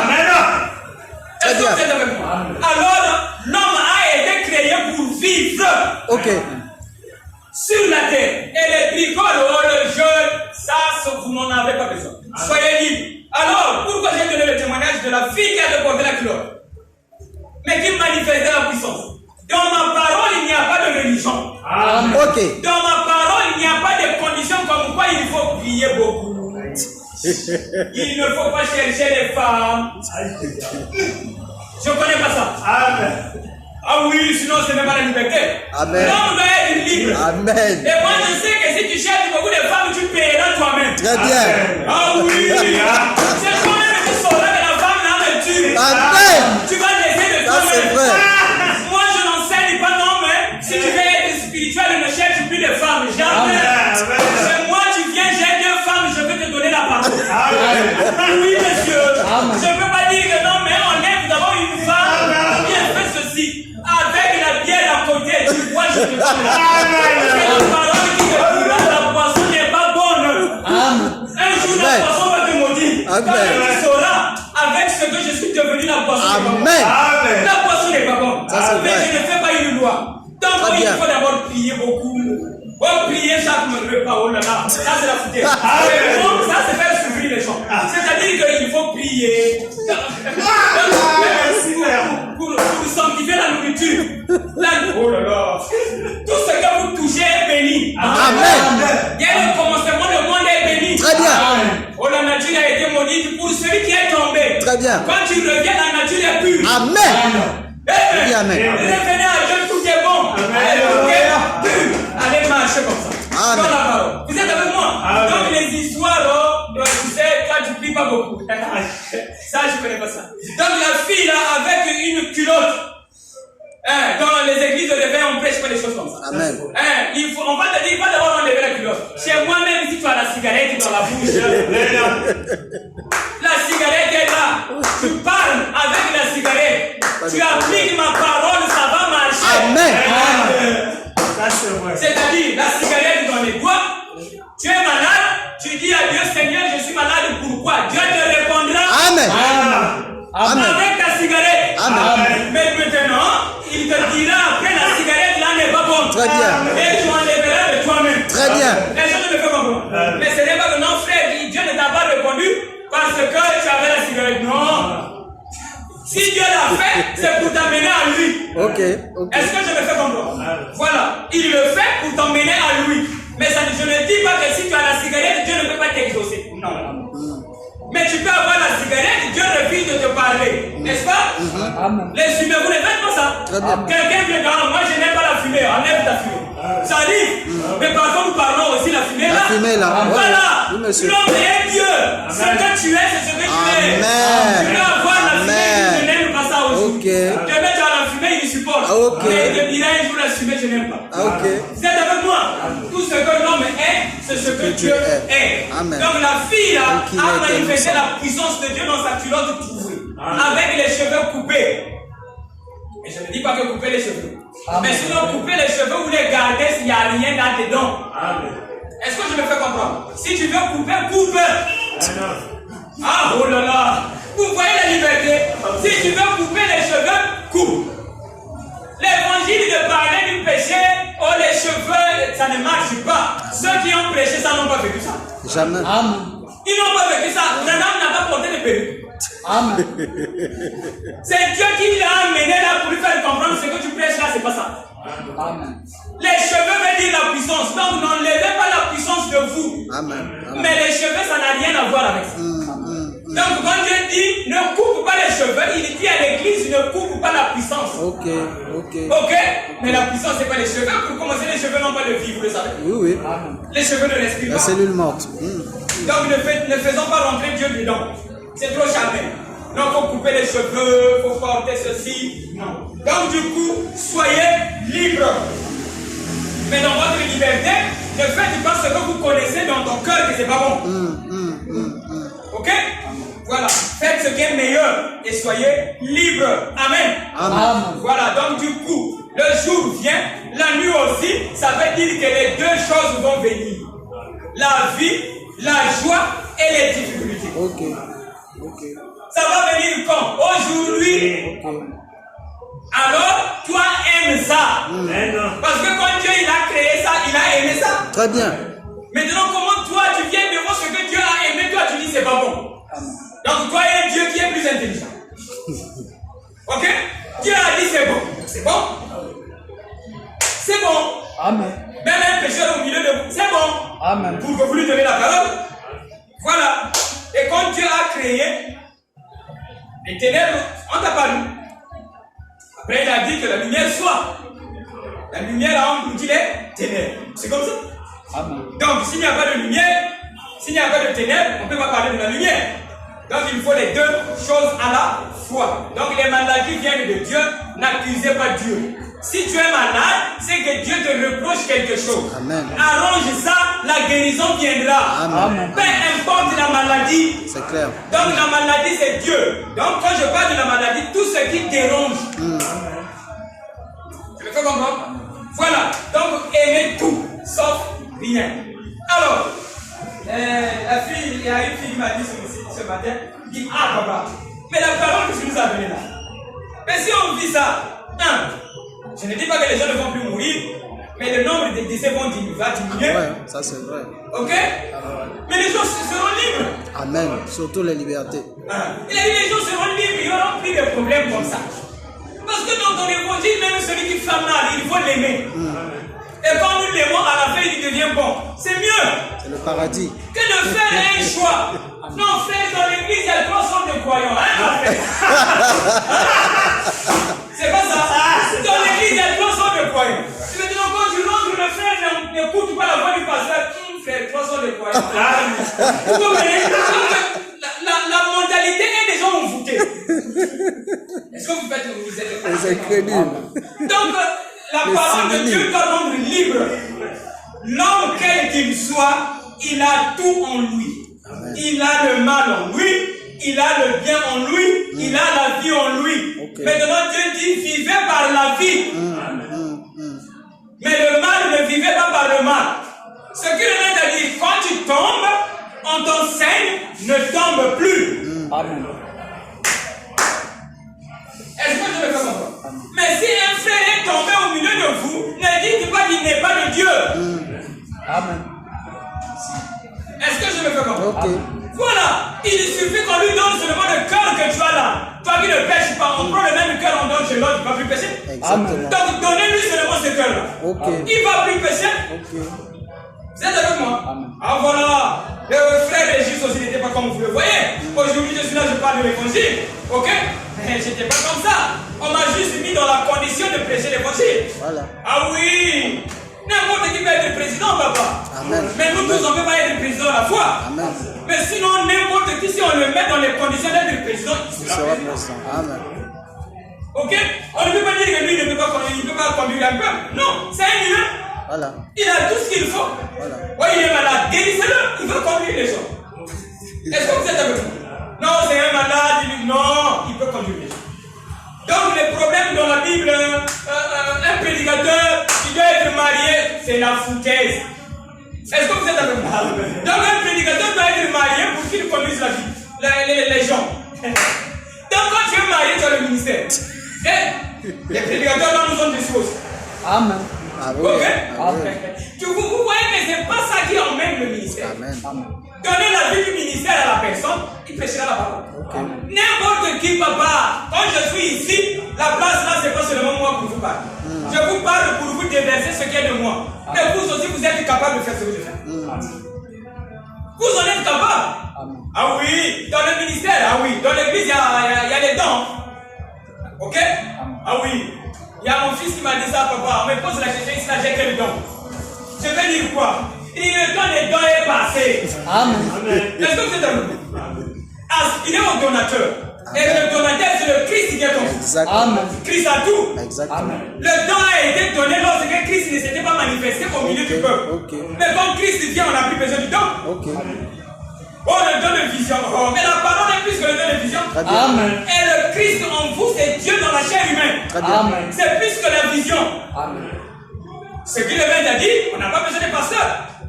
Est-ce que vous êtes avec moi? Alors, l'homme a été créé pour vivre. Ok. Sur la terre. Et les bricoles, le jeu, ça, vous n'en avez pas besoin. Soyez libres. Alors, pourquoi j'ai donné le témoignage de la fille qui a porté la culotte, mais qui manifestait la puissance? Dans ma parole, il n'y a pas de religion. Ok. Dans ma parole, il n'y a pas de conditions comme quoi il faut prier beaucoup. Il ne faut pas chercher les femmes. Je ne connais pas ça. Ah oui, sinon ce n'est pas la liberté. Amen. L'homme doit être libre. Amen. Et moi je sais que si tu cherches beaucoup de femmes, tu paieras toi-même. Très bien. Ah oui. C'est toi-même qui sauras que la femme là me tue. Amen. Tu vas laisser de Ça, c'est toi-même. vrai. Moi, je n'enseigne pas, non, mais si tu veux être spirituel, ne cherche plus de femmes. Jamais. Chez moi, tu viens, j'ai 2 femmes, je vais te donner la parole. Oui, monsieur. Je ne peux pas dire que non, mais on est, nous avons une femme qui a fait ceci. Avec la bière à côté, tu vois, je te donne c'est la parole qui te dira, la poisson n'est pas bonne. Un jour, la poisson va te maudire. Quand tu sauras, avec ce que je suis devenu, la poisson n'est pas bonne. Amen. La poisson n'est pas bonne. Ça, c'est Mais vrai. je ne fais pas une loi. Donc, il faut d'abord prier beaucoup. Oh, prier chaque repas, oh là là. Ça, c'est la foutaise. Donc, ça, c'est faire souffrir les gens. C'est-à-dire qu'il faut prier. Pour sanctifier la nourriture. Oh là là. Tout ce que vous touchez est béni. Amen. Dès le commencement, le monde est béni. Très bien. Oh, la nature a été maudite pour celui qui est tombé. Très bien. Quand tu reviens, la nature est pure. Amen. Amen. Amen. Revenez à Dieu, tout est bon. Allez marcher comme ça. Amen. Dans la parole. Vous êtes avec moi? Donc les histoires, tu sais, toi tu pries pas beaucoup. Ça, je connais pas ça. Donc la fille là, avec une culotte. Dans les églises de l'éveil, on prêche pas des choses comme ça. Amen. On va te dire, pas d'abord enlever la culotte. Chez moi, même si tu as la cigarette dans la bouche, la cigarette est là. Tu parles avec la cigarette. Tu appliques ma parole, ça va marcher. Amen. C'est-à-dire, la cigarette dans les doigts, tu es malade, tu dis à Dieu, Seigneur, je suis malade, pourquoi? Dieu te répondra. Amen. Amen. Avec ta cigarette. Amen. Mais maintenant, il te dira après la cigarette là n'est pas bonne. Très bien. Et tu enlèveras de toi-même. Très bien. Les gens ne me font comprendre. Mais ce n'est pas que non, frère, Dieu ne t'a pas répondu parce que tu avais la cigarette. Non. Si Dieu l'a fait, c'est pour t'amener à lui. Ok. Est-ce que je me fais comprendre? Voilà. Il le fait pour t'emmener à lui. Mais ça, je ne dis pas que si tu as la cigarette, Dieu ne peut pas t'exaucer. Non. Mais tu peux avoir la cigarette, Dieu refuse de te parler. N'est-ce pas? Les fumées, vous ne faites pas ça. Très bien. Quelqu'un vient dans moi, je n'aime pas la fumée. Enlève ta fumée. Ça arrive. Mais parfois, nous parlons aussi la fumée là. La fumée là. Voilà. Oui, monsieur. L'homme est Dieu. Ce que tu es, c'est ce que tu es. Amen. Tu peux avoir la fumée, je n'aime pas ça aussi. Ok. Demain, tu as la fumée, il supporte. Ok. Mais il te dira un jour la fumée, je n'aime pas. Ok. Vous êtes avec moi? Tout ce que l'homme est, c'est ce que Dieu est. Amen. Donc la fille là Donc, il a est manifesté innocent. la puissance de Dieu dans sa culotte trouée, avec les cheveux coupés. Et je ne dis pas que couper les cheveux. Mais sinon, couper les cheveux ou les garder s'il n'y a rien là-dedans. Est-ce que je me fais comprendre? Si tu veux couper, coupe. Ah, oh là là. Vous voyez la liberté? Si tu veux couper les cheveux, coupe. L'évangile de parler du péché, oh les cheveux, ça ne marche pas. Ceux qui ont prêché ça n'ont pas vécu ça. Jamais. Ils n'ont pas vécu ça. Notre homme n'a pas porté de perruque. C'est Dieu qui l'a amené là pour lui faire comprendre ce que tu prêches là, c'est pas ça. Les cheveux veulent dire la puissance. Donc n'enlevez pas la puissance de vous. Amen. Mais les cheveux, ça n'a rien à voir avec ça. Donc quand Dieu dit ne coupe pas les cheveux, il dit à l'église ne coupe pas la puissance. Ok. Mais la puissance, c'est pas les cheveux. Pour commencer, les cheveux n'ont pas de vie, vous le savez. Oui. Les cheveux ne respirent La pas. cellule morte. Donc ne faisons pas rentrer Dieu dedans. C'est trop charnel. Non, il faut couper les cheveux, il faut porter ceci. Non. Donc du coup, soyez libres. Mais dans votre liberté, ne faites pas ce que vous connaissez dans ton cœur que c'est pas bon. Ok? Voilà. Faites ce qui est meilleur et soyez libres. Amen. Voilà. Donc du coup, le jour vient, la nuit aussi, ça veut dire que les deux choses vont venir. La vie, la joie et les difficultés. Ok. Ça va venir quand? Aujourd'hui. Alors, toi aimes ça. Parce que quand Dieu il a créé ça, il a aimé ça. Très bien. Maintenant, comment toi tu viens devant ce que Dieu a aimé, toi tu dis c'est pas bon. Donc toi il y a un Dieu qui est plus intelligent. Ok? Dieu a dit c'est bon. C'est bon. C'est bon. Amen. Même un pécheur au milieu de vous, c'est bon. Amen. Pour que vous lui donnez la parole. Voilà. Et quand Dieu a créé les ténèbres, on t'a pas lu. Après il a dit que la lumière soit. La lumière a englouti les ténèbres. C'est comme ça. Donc, s'il n'y a pas de lumière, s'il n'y a pas de ténèbres, on ne peut pas parler de la lumière. Donc, il faut les deux choses à la fois. Donc, les maladies viennent de Dieu, n'accusez pas Dieu. Si tu es malade, c'est que Dieu te reproche quelque chose. Amen. Arrange ça, la guérison viendra. Amen. Peu importe la maladie. C'est clair. Donc la maladie c'est Dieu. Donc quand je parle de la maladie, tout ce qui dérange. Tu me fais comprendre? Voilà. Donc aimez tout, sauf rien. Alors, la fille, il y a une fille qui m'a dit ce matin, dit ah papa, mais la parole que tu nous as donnée là. Mais si on vit ça, je ne dis pas que les gens ne vont plus mourir, mais le nombre de décès va diminuer. Ouais, ça c'est vrai. Ok? Mais les gens seront libres. Amen. Surtout les libertés. Il a dit les gens seront libres, il n'y aura plus de problèmes comme ça. Parce que dans ton évangile, même celui qui fait mal, il faut l'aimer. Et quand nous l'aimons, à la fin, il devient bon. C'est mieux. C'est le paradis. Que de faire un choix. Non, frère, dans l'église, il y a 3 sortes de croyants. C'est pas ça. Dans l'église, il y a 3 sortes de croyants. Maintenant, quand tu rentres, le frère n'écoute pas la voix du pasteur. Frère, 3 sortes de croyants. Vous comprenez? La mentalité est déjà envoûtée. Est-ce que vous faites une misère? C'est incroyable. Donc, la parole de Dieu doit rendre libre. L'homme, quel qu'il soit, il a tout en lui. Amen. Il a le mal en lui, il a le bien en lui, il a la vie en lui. Okay. Maintenant, Dieu dit, vivez par la vie. Mais le mal, ne vivez pas par le mal. Ce que le maître a dit, quand tu tombes, on t'enseigne, ne tombe plus. Amen. Est-ce que je me fais comprendre? Mais si un frère est tombé au milieu de vous, ne dites pas qu'il n'est pas de Dieu. Amen. Est-ce que je me fais comprendre? Okay. Voilà, il suffit qu'on lui donne seulement le cœur que tu as là. Toi qui ne pêches pas, on prend le même cœur, on donne chez l'autre, il ne va plus pécher. Exactement. Donc donnez-lui seulement ce cœur-là. Okay. Il ne va plus pécher. Okay. Vous êtes avec moi? Amen. Ah voilà, le frère Régis aussi n'était pas comme vous le voyez. Aujourd'hui je suis là, je parle de l'évangile. Ok? Mais je n'étais pas comme ça. On m'a juste mis dans la condition de prêcher l'évangile. Voilà. Ah oui! N'importe qui peut être président, papa. Amen. Mais nous tous, on ne peut pas être président à la fois. Amen. Mais sinon, n'importe qui, si on le met dans les conditions d'être président, il sera président. Amen. Ok? On ne peut pas dire que lui ne peut pas conduire un peuple. Non, c'est un humain. Voilà. Il a tout ce qu'il faut. Voilà. Oui, il est malade. Guérissez-le. Il va conduire les gens. Est-ce que vous êtes avec moi? Non, c'est un malade. Non, il peut conduire les gens. Donc, les problèmes dans la Bible, un prédicateur qui doit être marié, c'est la foutaise. Est-ce que vous êtes avec moi? Donc, un prédicateur doit être marié pour qu'il conduise la vie, les gens. Donc, quand tu es marié, tu as le ministère. Et les prédicateurs là nous ont des choses. Amen. Ah oui. Ok? Amen. Vous voyez que c'est pas ça qui emmène le ministère. Amen. Amen. Donner la vie du ministère à la personne, il prêchera la parole. Okay. N'importe qui, papa, quand je suis ici, la place là, c'est pas seulement moi pour vous parler. Je vous parle pour vous déverser ce qui est de moi. Mais vous aussi, vous êtes capable de faire ce que je fais. Vous en êtes capable. Amen. Ah oui, dans le ministère, ah oui, dans l'église, il y a les dons. Ok? Ah oui. Il y a mon fils qui m'a dit ça, papa. On me pose la question ici, là, j'ai quel don? Je vais dire quoi? Il dit, le temps des dons est passé. Amen. Est-ce que vous êtes d'accord? Il est au donateur. Et le donateur, c'est le Christ qui est ton fils. Exactement. Amen. Christ a tout. Exactement. Amen. Le don a été donné lorsque Christ ne s'était pas manifesté au milieu du peuple. Ok. Mais quand Christ vient, on n'a plus besoin du don. Ok. Oh, le don de vision. Oh, mais la parole est plus que le don de vision. Très bien. Amen. Et le Christ en vous, c'est Dieu dans la chair humaine. Très bien. Amen. C'est plus que la vision. Amen. Ce qu'il a dit, on n'a pas besoin de pasteur.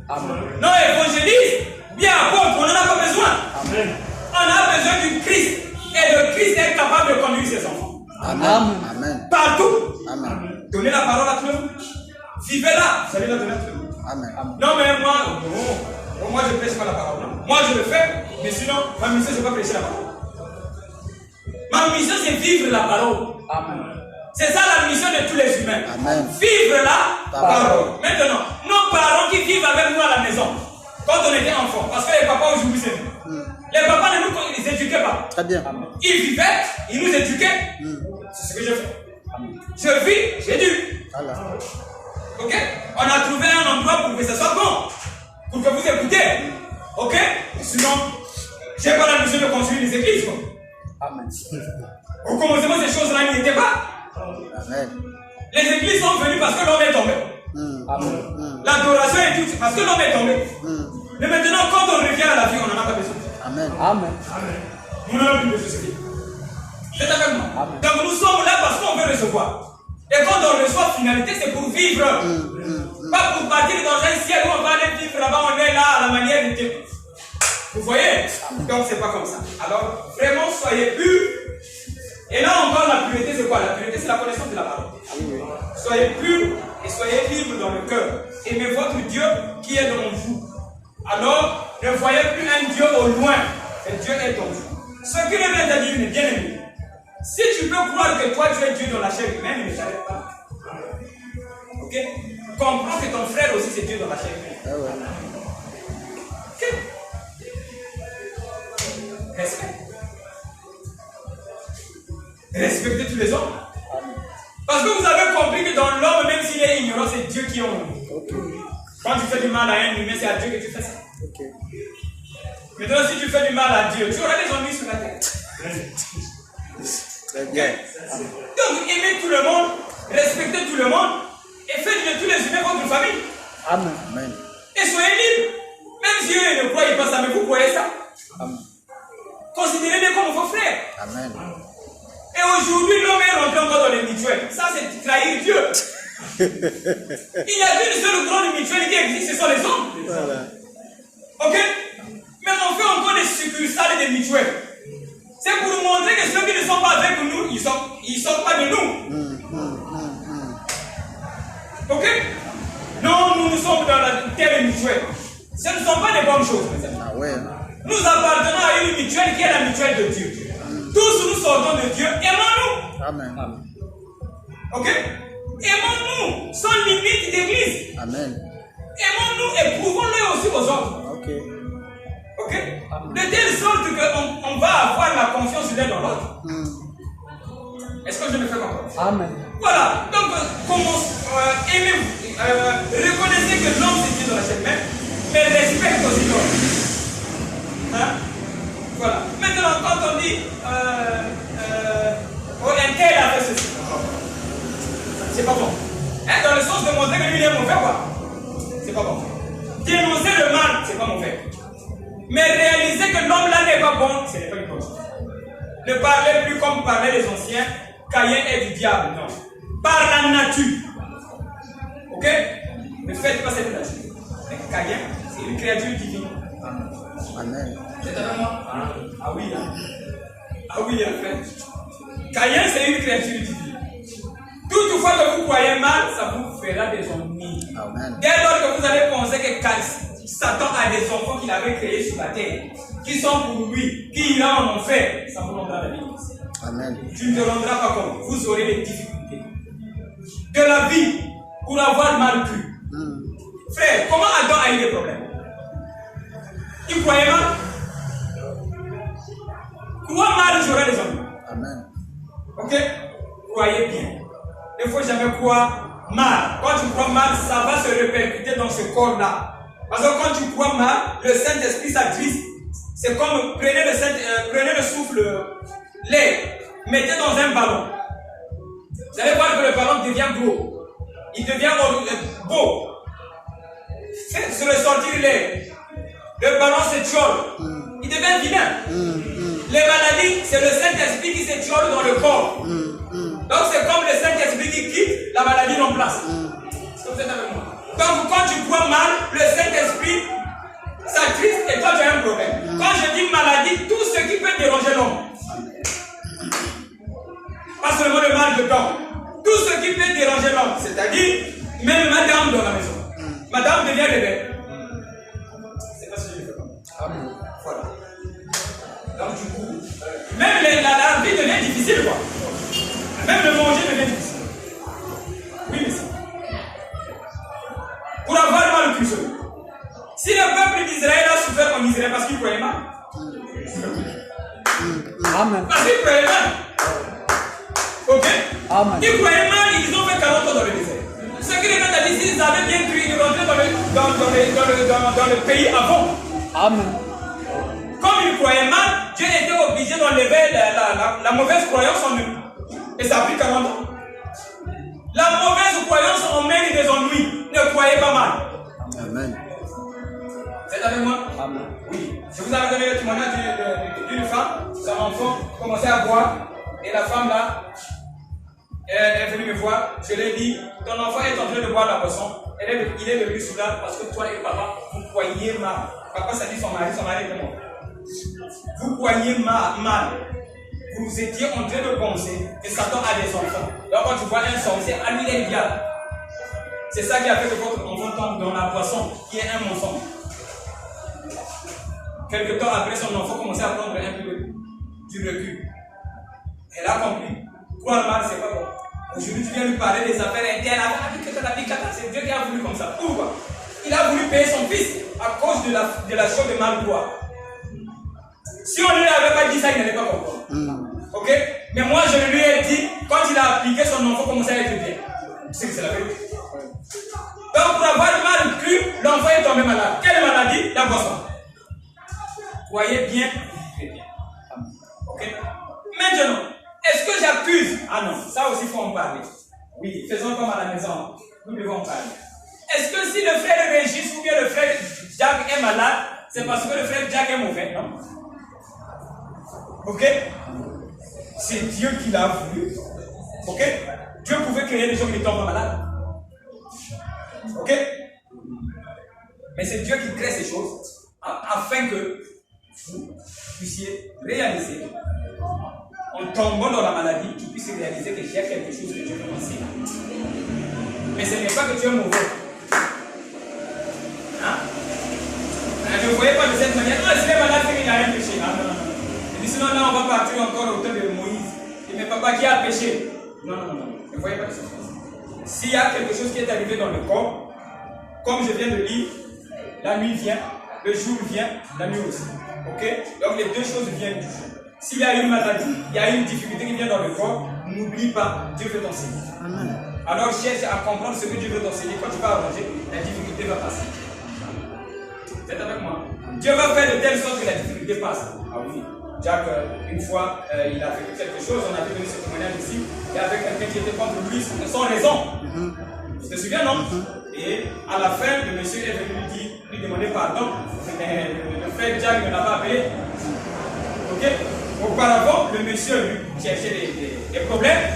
Amen. Non, évangéliste, bien apôtre, on n'en a pas besoin. Amen. On a besoin du Christ. Et le Christ est capable de conduire ses enfants. Amen. Amen. Partout. Amen. Donnez la parole à tout le monde. Vivez-la. Vous allez la donner à tout le monde. Amen. Non, mais moi, je ne prêche pas la parole. Moi, je le fais, mais sinon, ma mission, c'est pas prêcher la parole. Ma mission, c'est vivre la parole. Amen. C'est ça la mission de tous les humains. Amen. Vivre la Parole. parole. Maintenant, nos parents qui vivent avec nous à la maison, quand on était enfant, parce que les papas aujourd'hui, c'est nous. Les papas ne nous éduquaient pas. Très bien. Ils vivaient, ils nous éduquaient. C'est ce que je fais. Je vis, j'éduque. Voilà. Ok? On a trouvé un endroit pour que ça soit bon. Pour que vous écoutez. Ok? Sinon, je n'ai pas la mission de construire des églises. Quoi. Amen. Au commencement, ces choses-là n'y étaient pas. Amen. Les églises sont venues parce que l'homme est tombé. Amen. L'adoration est tout parce que l'homme est tombé. Mais maintenant, quand on revient à la vie, on n'en a pas besoin. Amen. Amen. Nous n'avons plus besoin de ceci. C'est avec moi. Amen. Donc nous sommes là parce qu'on veut recevoir. Et quand on reçoit, finalité, c'est pour vivre. Pas pour partir dans un ciel où on va aller vivre là-bas, on est là à la manière de Dieu. Vous voyez? Donc c'est pas comme ça. Alors, vraiment, soyez purs. Et là encore, la pureté, c'est quoi? La pureté, c'est la connaissance de la parole. Soyez purs et soyez libres dans le cœur. Aimez votre Dieu qui est dans vous. Alors, ne voyez plus un Dieu au loin. Et Dieu est en vous. Ce qui revient à dire, bien aimé. Si tu peux croire que toi, tu es Dieu dans la chair humaine, il ne t'arrête pas. Ok? Comprends que ton frère aussi, c'est Dieu dans la chair humaine. Ok? Respect. Respectez tous les hommes. Parce que vous avez compris que dans l'homme, même s'il est ignorant, c'est Dieu qui est en nous. Quand tu fais du mal à un humain, c'est à Dieu que tu fais ça. Maintenant, si tu fais du mal à Dieu, tu auras des ennuis sur la tête. Très bien. Donc, aimez tout le monde, respectez tout le monde, et faites de tous les humains votre famille. Amen. Amen. Et soyez libres. Même si eux ne croient pas ça, mais vous croyez ça. Amen. Considérez-les comme vos frères. Amen. Et aujourd'hui, l'homme est rentré encore dans les mutuelles. Ça, c'est trahir Dieu. Il y a une seule grande mutuelle qui existe, ce sont les hommes. Voilà. Ok? Mais on fait encore des succursales des mutuelles. C'est pour nous montrer que ceux qui ne sont pas avec nous, ils ne sont pas de nous. Ok? Non, nous sommes dans la terre mutuelle. Ce ne sont pas des bonnes choses, mes amis. Ah ouais. Nous appartenons à une mutuelle qui est la mutuelle de Dieu. Tous nous sortons de Dieu. Aimons-nous. Amen. Ok? Aimons-nous sans limite d'église. Amen. Aimons-nous et prouvons-le aussi aux autres. Ok. Ok? De telle sorte qu'on va avoir la confiance l'un dans l'autre. Est-ce que je me fais comprendre? Amen. Voilà. Donc, aimez-vous. Reconnaissez que l'homme c'est Dieu dans la chair même, mais respecte aussi l'homme. Hein? Voilà. Maintenant, quand on dit un tel a fait ceci, c'est pas bon. Hein? Dans le sens de montrer que lui il est mauvais, quoi. C'est pas bon. Dénoncer le mal, c'est pas mauvais. Mais réaliser que l'homme là n'est pas bon, ce n'est pas une bonne chose. Ne parlez plus comme parlaient les anciens, Caïn est du diable, non. Par la nature. Ok? Ne faites pas cette nature. Mais Caïn, c'est une créature divine. Amen. C'est avec moi? Ah oui, hein? Ah oui, en fait. Caïn, c'est une créature divine. Toutefois que vous croyez mal, ça vous fera des ennuis. Amen. Dès lors que vous allez penser que Satan a des enfants qu'il avait créés sur la terre, qui sont pour lui, qui ira en enfer, ça vous rendra la vie. Amen. Tu ne te rendras pas compte. Vous aurez des difficultés. De la vie, pour avoir mal cru. Frère, comment Adam a eu des problèmes? Il croyait mal. Crois mal, j'aurai des ennuis. Amen. Ok? Croyez bien. Il ne faut jamais croire mal. Quand tu crois mal, ça va se répercuter dans ce corps-là. Parce que quand tu crois mal, le Saint-Esprit s'attriste. C'est comme prenez le souffle, l'air, mettez dans un ballon. Vous allez voir que le ballon devient gros. Il devient beau. Faites ressortir l'air. Le ballon s'étiole. Il devient vilain. Les maladies, c'est le Saint-Esprit qui s'étiole dans le corps. Donc c'est comme le Saint-Esprit qui quitte, la maladie remplace. Est-ce que vous êtes avec moi? Donc quand tu crois mal, le Saint-Esprit s'attriste et toi tu as un problème. Quand je dis maladie, tout ce qui peut déranger l'homme. Pas seulement le mal de dents. Tout ce qui peut déranger l'homme. C'est-à-dire, même madame dans la maison. Madame devient rebelle. C'est pas ce que je veux. Voilà. Donc du coup, même la vie devient difficile, quoi. Même le manger devient difficile. Oui, mais c'est. Pour avoir mal cru. Si le peuple d'Israël a souffert en Israël parce qu'il croyait mal. Amen. Parce qu'il croyait mal. Ok? Amen. Ils croyaient mal, ils ont fait 40 ans dans le désert. Ce que les gens ont dit, s'ils avaient bien cru, ils rentraient dans le pays avant. Amen. Comme ils croyaient mal, Dieu était obligé d'enlever la mauvaise croyance en eux. Et ça a pris 40 ans. La mauvaise croyance emmène des ennuis. Ne croyez pas mal. Amen. Vous êtes avec moi? Amen. Oui. Je vous avais donné le témoignage d'une femme. Son enfant commençait à boire. Et la femme là, elle est venue me voir. Je lui ai dit, ton enfant est en train de boire la boisson. Il est venu soudain parce que toi et papa, vous croyez mal. Papa, ça dit son mari est mort. Vous croyez mal. Vous étiez en train de penser que Satan a des enfants. Donc quand tu vois un sorcier, à lui il est diable. C'est ça qui a fait que votre enfant tombe dans la boisson, qui est un mensonge. Quelque temps après, son enfant commençait à prendre un peu du recul. Elle a compris. Croire mal, c'est pas bon. Aujourd'hui, tu viens lui parler des affaires internes. C'est Dieu qui a voulu comme ça. Pourquoi? Il a voulu payer son fils à cause de la chose de mal croire. Si on ne lui avait pas dit ça, il n'allait pas comprendre. Ok? Mais moi, je lui ai dit, quand il a appliqué, son enfant commençait à être bien. C'est que c'est la vérité. Donc, pour avoir mal cru, l'enfant est tombé malade. Quelle maladie? La boisson. Croyez bien, vivez bien. Ok? Maintenant, est-ce que j'accuse? Ah non, ça aussi, il faut en parler. Oui, faisons comme à la maison. Nous devons en parler. Est-ce que si le frère Régis ou bien le frère Jacques est malade, c'est parce que le frère Jacques est mauvais? Non? Ok? C'est Dieu qui l'a voulu. Ok? Dieu pouvait créer des gens qui tombent malades. Ok? Mais c'est Dieu qui crée ces choses afin que vous puissiez réaliser, en tombant dans la maladie, tu puisses réaliser qu'il y a quelque chose que Dieu veut enseigner. Mais ce n'est pas que tu es mauvais. Hein? Ne voyez pas de cette manière. Ah, s'il est malade, il n'a rien péché. Non, non, non. Et sinon, là, on va partir encore au temps de Moïse. Et mais papa qui a péché. Non, non, non. Ne voyez pas de cette manière. S'il y a quelque chose qui est arrivé dans le corps, comme je viens de lire, la nuit vient, le jour vient, la nuit aussi. Ok? Donc les deux choses viennent du jour. S'il y a une maladie, il y a une difficulté qui vient dans le corps, n'oublie pas, Dieu veut t'enseigner. Alors cherche à comprendre ce que Dieu veut t'enseigner. Quand tu vas arranger, la difficulté va passer. Vous êtes avec moi? Dieu va faire de telle sorte que la difficulté passe. Ah oui. Jacques, une fois, il a fait quelque chose, on avait donné ce témoignage ici, il y avait quelqu'un qui était contre lui sans raison. Tu te souviens, non? Et à la fin, le monsieur est venu lui demander pardon. Mais le frère Jacques ne l'a pas appelé. Ok? Auparavant, le monsieur lui cherchait des problèmes.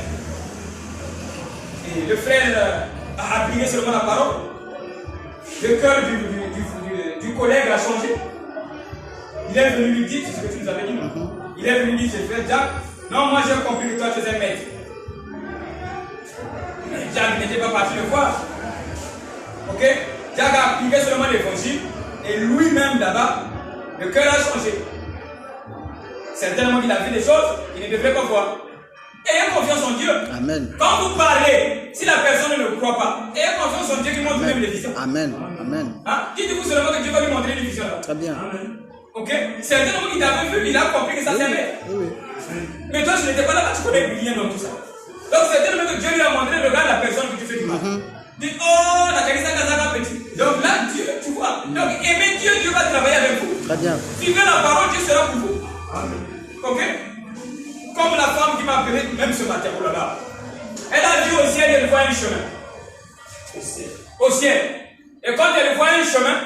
Et le frère a appliqué seulement la parole. Le cœur du collègue a changé. Il est venu lui dire, c'est ce que tu nous avais dit, non? Il est venu lui dire, frère Jacques, non, moi j'ai compris que toi tu es un maître. Mais Jacques n'était pas parti le voir. Ok? Jacques a appliqué seulement l'évangile et lui-même là-bas, le cœur a changé. Certainement qu'il a vu des choses qu'il ne devait pas voir. Ayez confiance en Dieu. Amen. Quand vous parlez, si la personne ne le croit pas, ayez confiance en Dieu qui montre même les visions. Amen. Amen. Hein? Dites-vous seulement que Dieu va lui montrer les visions là. Très bien. Amen. Ok? Certainement qu'il t'avait vu, il a compris que ça servait. Oui. Mais toi, tu n'étais pas là, tu connais rien dans tout ça. Donc, certainement que Dieu lui a montré, regarde la personne que tu fais du mal. Dis, oh, la Kalisa Kazaka petit. Donc là, Dieu, tu vois. Donc, aimez Dieu, Dieu va travailler avec vous. Très bien. Suivez la parole, Dieu sera pour vous. Ok? Comme la femme qui m'a appelé, même ce matin, oh là là. Elle a dit au ciel, elle voit un chemin. Au ciel. Et quand elle voit un chemin,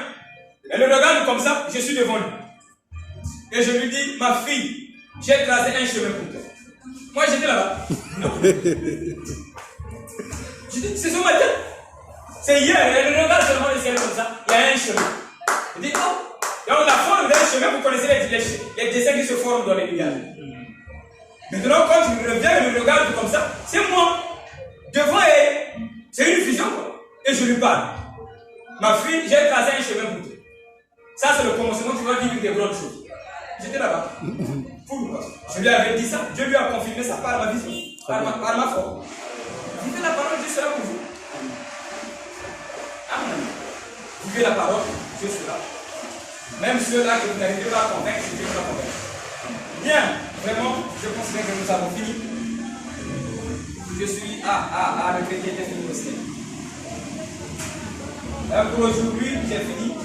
elle le regarde comme ça, je suis devant lui. Et je lui dis, ma fille, j'ai tracé un chemin pour toi. Moi, j'étais là-bas. Je dis, c'est ce matin. C'est hier, elle regarde seulement le ciel comme ça, il y a un chemin. Je dis, oh, donc la forme d'un chemin, vous connaissez les dessins qui se forment dans les nuages. Maintenant, quand je reviens et je regarde comme ça, c'est moi. Devant elle, c'est une vision, quoi. Et je lui parle. Ma fille, j'ai tracé un chemin pour toi. Ça, c'est le commencement, tu vas vivre des grandes choses. J'étais là-bas. Pourquoi? Je lui avais dit ça. Dieu lui a confirmé ça par ma vision, par ma foi. Vivez la parole, Dieu sera pour vous. Amen. Vivez la parole, Dieu sera. Même ceux-là que vous n'arrivez pas à convaincre, Dieu sera convaincre. Bien, vraiment, je considère que nous avons fini. Je suis le chrétien était fini aussi. Pour aujourd'hui, j'ai fini.